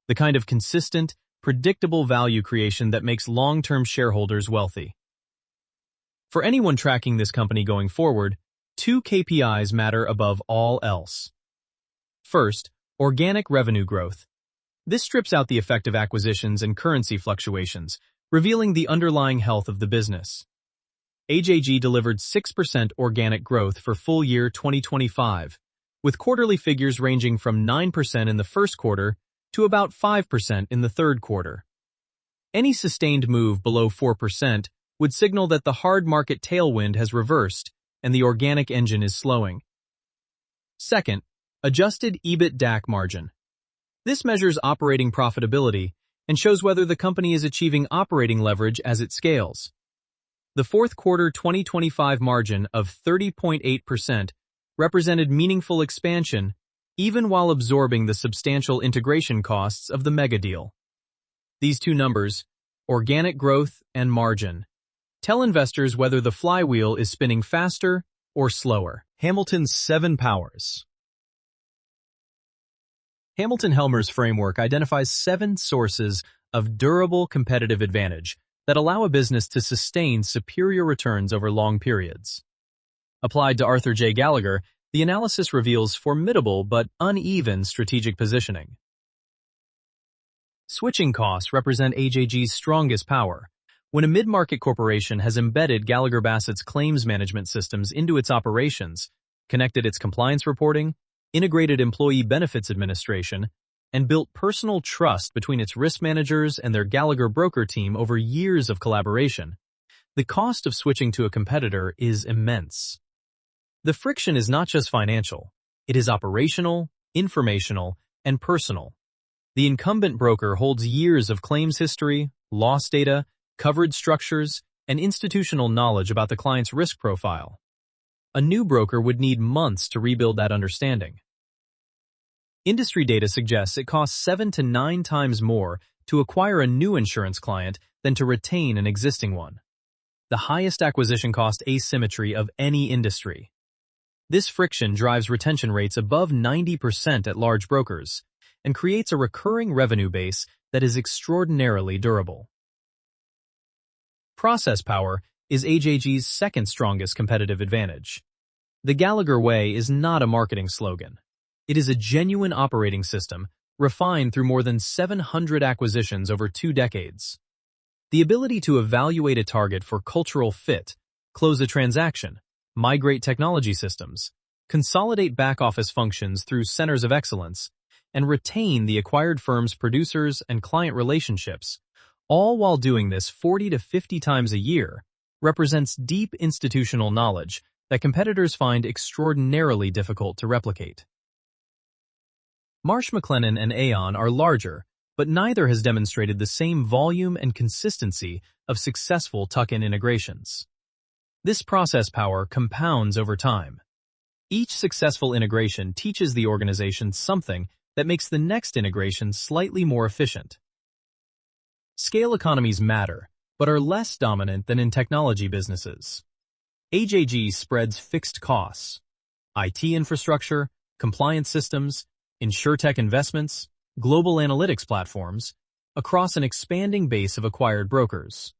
The kind of consistent, predictable value creation that makes long-term shareholders wealthy. For anyone tracking this company going forward, two KPIs matter above all else. First, organic revenue growth. This strips out the effect of acquisitions and currency fluctuations, revealing the underlying health of the business. AJG delivered 6% organic growth for full year 2025, with quarterly figures ranging from 9% in the first quarter to about 5% in the third quarter. Any sustained move below 4% would signal that the hard market tailwind has reversed and the organic engine is slowing. Second, adjusted EBITDA margin. This measures operating profitability and shows whether the company is achieving operating leverage as it scales. The fourth quarter 2025 margin of 30.8% represented meaningful expansion even while absorbing the substantial integration costs of the mega deal. These two numbers, organic growth and margin, tell investors whether the flywheel is spinning faster or slower. Hamilton's 7 powers. Hamilton-Helmer's framework identifies 7 sources of durable competitive advantage that allow a business to sustain superior returns over long periods. Applied to Arthur J. Gallagher, the analysis reveals formidable but uneven strategic positioning. Switching costs represent AJG's strongest power. When a mid-market corporation has embedded Gallagher Bassett's claims management systems into its operations, connected its compliance reporting, integrated employee benefits administration, and built personal trust between its risk managers and their Gallagher broker team over years of collaboration, the cost of switching to a competitor is immense. The friction is not just financial, it is operational, informational, and personal. The incumbent broker holds years of claims history, loss data, coverage structures, and institutional knowledge about the client's risk profile. A new broker would need months to rebuild that understanding. Industry data suggests it costs 7 to 9 times more to acquire a new insurance client than to retain an existing one. The highest acquisition cost asymmetry of any industry. This friction drives retention rates above 90% at large brokers and creates a recurring revenue base that is extraordinarily durable. Process power is AJG's second strongest competitive advantage. The Gallagher Way is not a marketing slogan. It is a genuine operating system, refined through more than 700 acquisitions over 2 decades. The ability to evaluate a target for cultural fit, close a transaction, migrate technology systems, consolidate back-office functions through centers of excellence, and retain the acquired firm's producers and client relationships, all while doing this 40 to 50 times a year, represents deep institutional knowledge that competitors find extraordinarily difficult to replicate. Marsh McLennan and Aon are larger, but neither has demonstrated the same volume and consistency of successful tuck-in integrations. This process power compounds over time. Each successful integration teaches the organization something that makes the next integration slightly more efficient. Scale economies matter, but are less dominant than in technology businesses. AJG spreads fixed costs, IT infrastructure, compliance systems, insurtech investments, global analytics platforms, across an expanding base of acquired brokers.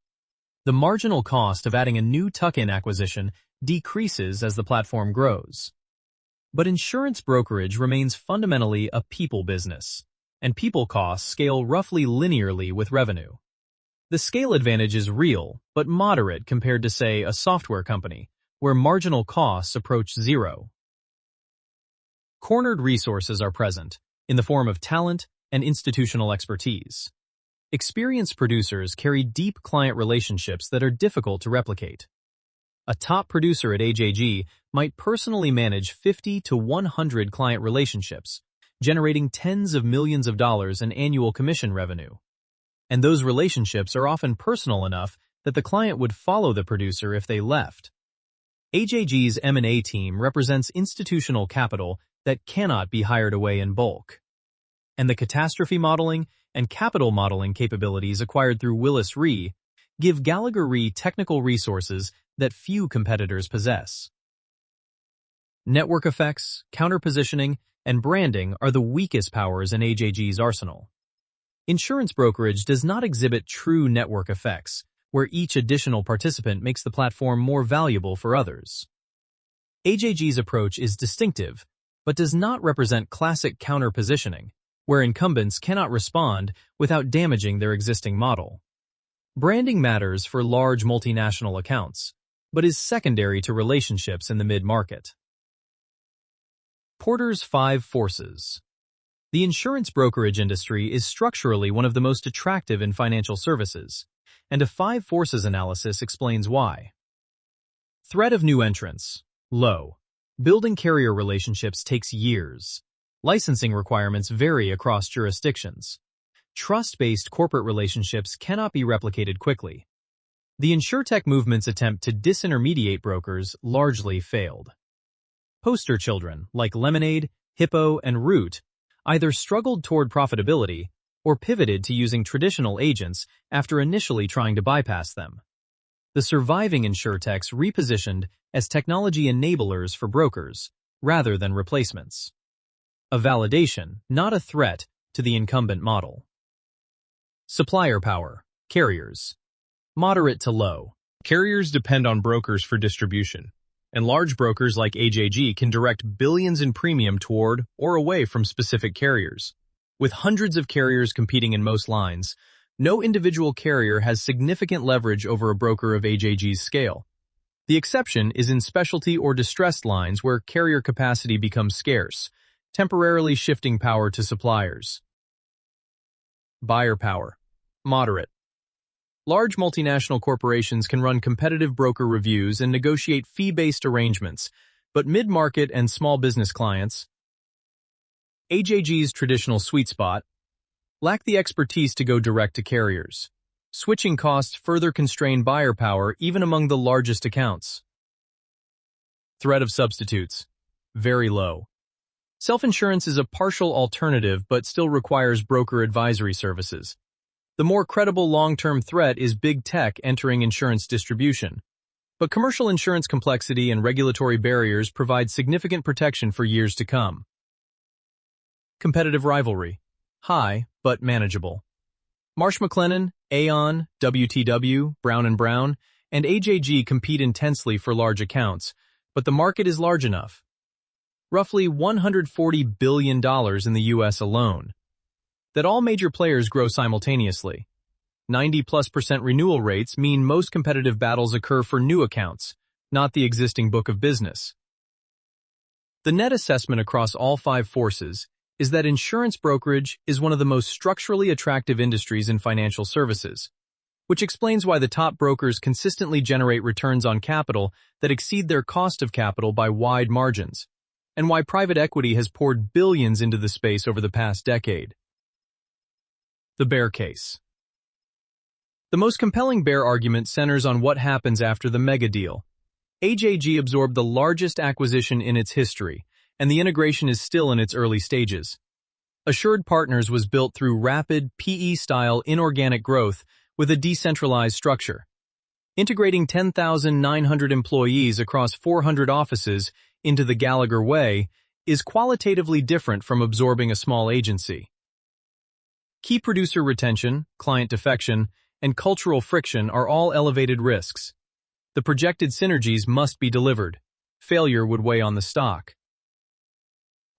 The marginal cost of adding a new tuck-in acquisition decreases as the platform grows. But insurance brokerage remains fundamentally a people business, and people costs scale roughly linearly with revenue. The scale advantage is real, but moderate compared to, say, a software company, where marginal costs approach zero. Cornered resources are present, in the form of talent and institutional expertise. Experienced producers carry deep client relationships that are difficult to replicate. A top producer at AJG might personally manage 50 to 100 client relationships, generating tens of millions of dollars in annual commission revenue. And those relationships are often personal enough that the client would follow the producer if they left. AJG's M&A team represents institutional capital that cannot be hired away in bulk. And the catastrophe modeling and capital modeling capabilities acquired through Willis Re give Gallagher Re technical resources that few competitors possess. Network effects, counterpositioning, and branding are the weakest powers in AJG's arsenal. Insurance brokerage does not exhibit true network effects, where each additional participant makes the platform more valuable for others. AJG's approach is distinctive, but does not represent classic counterpositioning, where incumbents cannot respond without damaging their existing model. Branding matters for large multinational accounts, but is secondary to relationships in the mid-market. Porter's 5 Forces. The insurance brokerage industry is structurally one of the most attractive in financial services, and a 5 Forces analysis explains why. Threat of new entrants. Low. Building carrier relationships takes years. Licensing requirements vary across jurisdictions. Trust-based corporate relationships cannot be replicated quickly. The insurtech movement's attempt to disintermediate brokers largely failed. Poster children like Lemonade, Hippo, and Root either struggled toward profitability or pivoted to using traditional agents after initially trying to bypass them. The surviving insurtechs repositioned as technology enablers for brokers, rather than replacements. A validation, not a threat, to the incumbent model. Supplier power. Carriers. Moderate to low. Carriers depend on brokers for distribution, and large brokers like AJG can direct billions in premium toward or away from specific carriers. With hundreds of carriers competing in most lines, no individual carrier has significant leverage over a broker of AJG's scale. The exception is in specialty or distressed lines where carrier capacity becomes scarce, temporarily shifting power to suppliers. Buyer power. Moderate. Large multinational corporations can run competitive broker reviews and negotiate fee-based arrangements, but mid-market and small business clients, AJG's traditional sweet spot, lack the expertise to go direct to carriers. Switching costs further constrain buyer power even among the largest accounts. Threat of substitutes. Very low. Self-insurance is a partial alternative but still requires broker advisory services. The more credible long-term threat is big tech entering insurance distribution. But commercial insurance complexity and regulatory barriers provide significant protection for years to come. Competitive rivalry. High, but manageable. Marsh McLennan, Aon, WTW, Brown & Brown, and AJG compete intensely for large accounts, but the market is large enough. Roughly $140 billion in the U.S. alone. That all major players grow simultaneously. 90+% renewal rates mean most competitive battles occur for new accounts, not the existing book of business. The net assessment across all 5 forces is that insurance brokerage is one of the most structurally attractive industries in financial services, which explains why the top brokers consistently generate returns on capital that exceed their cost of capital by wide margins, and why private equity has poured billions into the space over the past decade. The bear case. The most compelling bear argument centers on what happens after the mega deal. AJG absorbed the largest acquisition in its history, and the integration is still in its early stages. Assured Partners was built through rapid, PE-style inorganic growth with a decentralized structure. Integrating 10,900 employees across 400 offices into the Gallagher way is qualitatively different from absorbing a small agency. Key producer retention, client defection, and cultural friction are all elevated risks. The projected synergies must be delivered. Failure would weigh on the stock.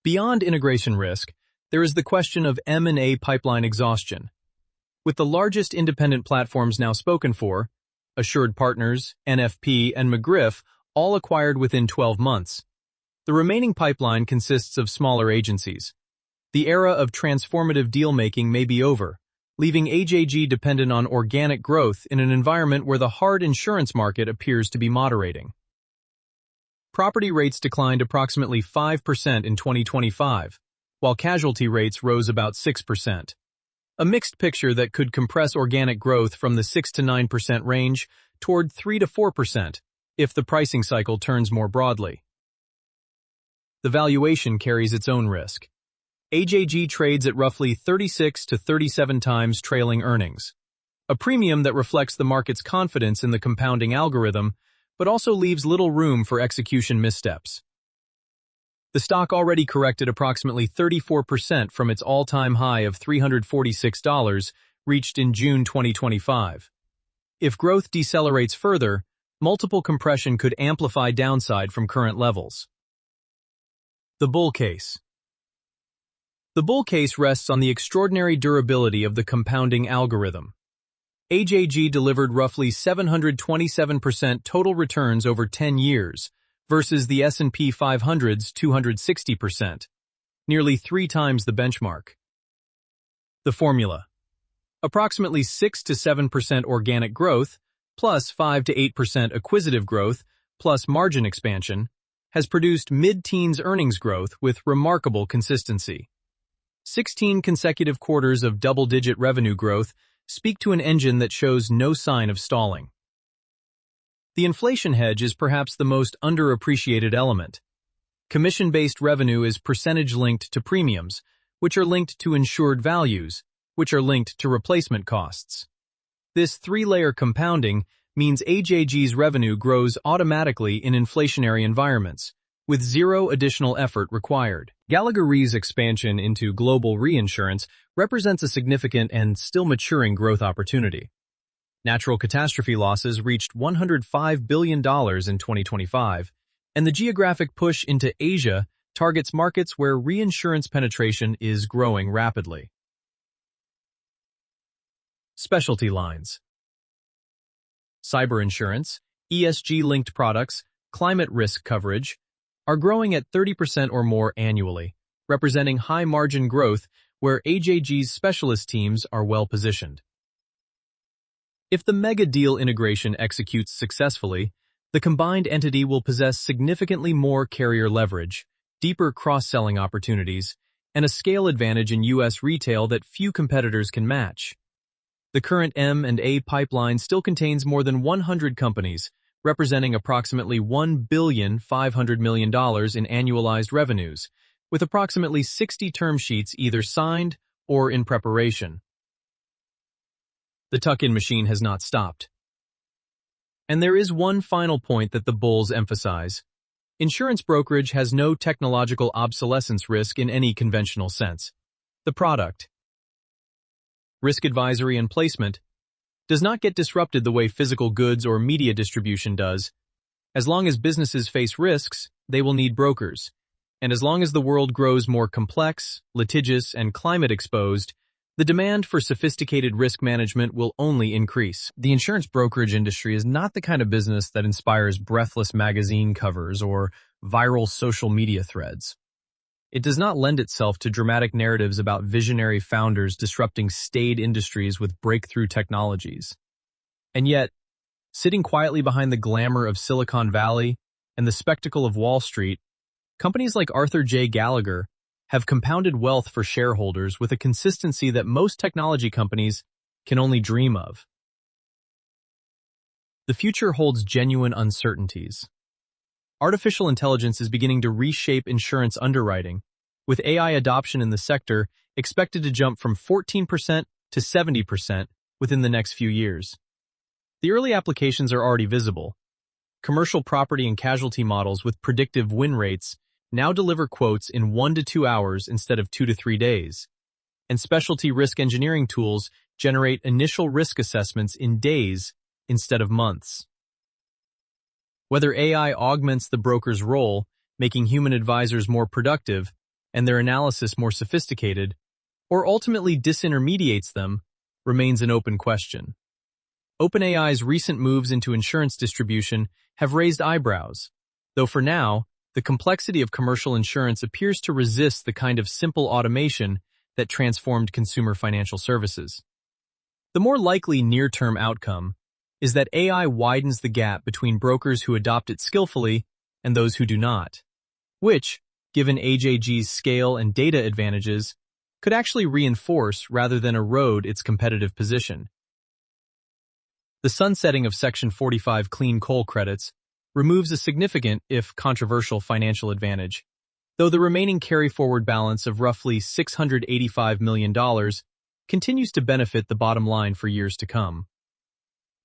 Beyond integration risk, there is the question of M&A pipeline exhaustion. With the largest independent platforms now spoken for, Assured Partners, NFP, and McGriff, all acquired within 12 months, the remaining pipeline consists of smaller agencies. The era of transformative deal-making may be over, leaving AJG dependent on organic growth in an environment where the hard insurance market appears to be moderating. Property rates declined approximately 5% in 2025, while casualty rates rose about 6%. A mixed picture that could compress organic growth from the 6 to 9% range toward 3 to 4% if the pricing cycle turns more broadly. The valuation carries its own risk. AJG trades at roughly 36 to 37 times trailing earnings, a premium that reflects the market's confidence in the compounding algorithm, but also leaves little room for execution missteps. The stock already corrected approximately 34% from its all-time high of $346 reached in June 2025. If growth decelerates further, multiple compression could amplify downside from current levels. The bull case. The bull case rests on the extraordinary durability of the compounding algorithm. AJG delivered roughly 727% total returns over 10 years versus the S&P 500's 260%, nearly 3 times the benchmark. The formula: approximately 6 to 7% organic growth plus 5 to 8% acquisitive growth plus margin expansion has produced mid-teens earnings growth with remarkable consistency. 16 consecutive quarters of double-digit revenue growth speak to an engine that shows no sign of stalling. The inflation hedge is perhaps the most underappreciated element. Commission-based revenue is percentage-linked to premiums, which are linked to insured values, which are linked to replacement costs. This three-layer compounding means AJG's revenue grows automatically in inflationary environments, with zero additional effort required. Gallagher Re's expansion into global reinsurance represents a significant and still maturing growth opportunity. Natural catastrophe losses reached $105 billion in 2025, and the geographic push into Asia targets markets where reinsurance penetration is growing rapidly. Specialty lines: cyber insurance, ESG-linked products, climate risk coverage are growing at 30% or more annually, representing high-margin growth where AJG's specialist teams are well-positioned. If the mega deal integration executes successfully, the combined entity will possess significantly more carrier leverage, deeper cross-selling opportunities, and a scale advantage in U.S. retail that few competitors can match. The current M&A pipeline still contains more than 100 companies, representing approximately $1.5 billion in annualized revenues, with approximately 60 term sheets either signed or in preparation. The tuck-in machine has not stopped. And there is one final point that the bulls emphasize. Insurance brokerage has no technological obsolescence risk in any conventional sense. The product, risk advisory and placement, does not get disrupted the way physical goods or media distribution does. As long as businesses face risks, they will need brokers. And as long as the world grows more complex, litigious, and climate exposed, the demand for sophisticated risk management will only increase. The insurance brokerage industry is not the kind of business that inspires breathless magazine covers or viral social media threads. It does not lend itself to dramatic narratives about visionary founders disrupting staid industries with breakthrough technologies. And yet, sitting quietly behind the glamour of Silicon Valley and the spectacle of Wall Street, companies like Arthur J. Gallagher have compounded wealth for shareholders with a consistency that most technology companies can only dream of. The future holds genuine uncertainties. Artificial intelligence is beginning to reshape insurance underwriting, with AI adoption in the sector expected to jump from 14% to 70% within the next few years. The early applications are already visible. Commercial property and casualty models with predictive win rates now deliver quotes in 1 to 2 hours instead of 2 to 3 days, and specialty risk engineering tools generate initial risk assessments in days instead of months. Whether AI augments the broker's role, making human advisors more productive and their analysis more sophisticated, or ultimately disintermediates them, remains an open question. OpenAI's recent moves into insurance distribution have raised eyebrows, though for now, the complexity of commercial insurance appears to resist the kind of simple automation that transformed consumer financial services. The more likely near-term outcome is that AI widens the gap between brokers who adopt it skillfully and those who do not, which, given AJG's scale and data advantages, could actually reinforce rather than erode its competitive position. The sunsetting of Section 45 clean coal credits removes a significant, if controversial, financial advantage, though the remaining carry-forward balance of roughly $685 million continues to benefit the bottom line for years to come.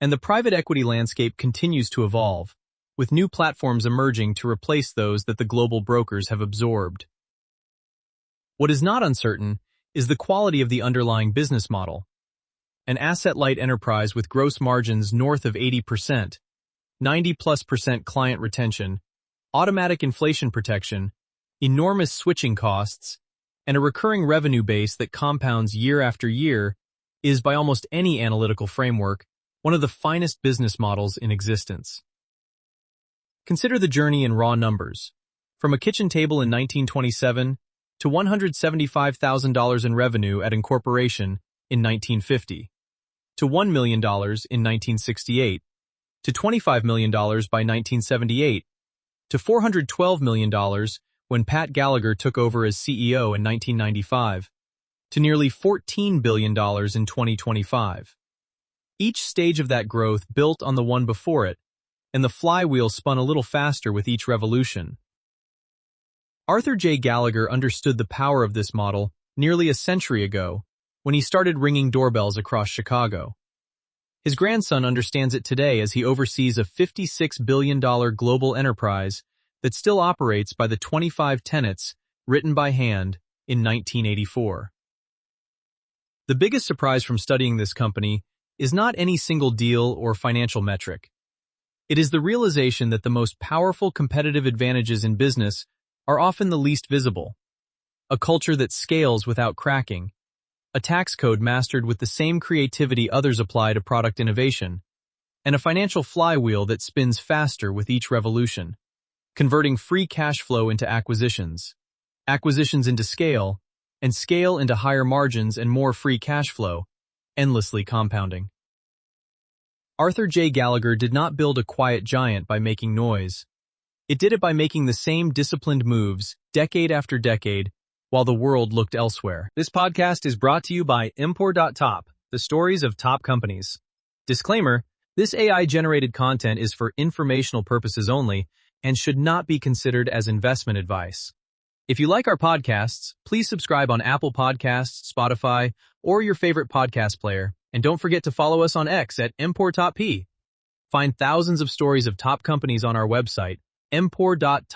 And the private equity landscape continues to evolve, with new platforms emerging to replace those that the global brokers have absorbed. What is not uncertain is the quality of the underlying business model. An asset-light enterprise with gross margins north of 80%, 90+% client retention, automatic inflation protection, enormous switching costs, and a recurring revenue base that compounds year after year is, by almost any analytical framework, one of the finest business models in existence. Consider the journey in raw numbers. From a kitchen table in 1927 to $175,000 in revenue at incorporation in 1950, to $1 million in 1968, to $25 million by 1978, to $412 million when Pat Gallagher took over as CEO in 1995, to nearly $14 billion in 2025. Each stage of that growth built on the one before it, and the flywheel spun a little faster with each revolution. Arthur J. Gallagher understood the power of this model nearly a century ago when he started ringing doorbells across Chicago. His grandson understands it today as he oversees a $56 billion global enterprise that still operates by the 25 tenets written by hand in 1984. The biggest surprise from studying this company is not any single deal or financial metric. It is the realization that the most powerful competitive advantages in business are often the least visible. A culture that scales without cracking, a tax code mastered with the same creativity others apply to product innovation, and a financial flywheel that spins faster with each revolution, converting free cash flow into acquisitions, acquisitions into scale, and scale into higher margins and more free cash flow, endlessly compounding. Arthur J. Gallagher did not build a quiet giant by making noise. It did it by making the same disciplined moves, decade after decade, while the world looked elsewhere. This podcast is brought to you by Import.top, the stories of top companies. Disclaimer, this AI-generated content is for informational purposes only and should not be considered as investment advice. If you like our podcasts, please subscribe on Apple Podcasts, Spotify, or your favorite podcast player, and don't forget to follow us on X at Import.p. Find thousands of stories of top companies on our website, Import.top.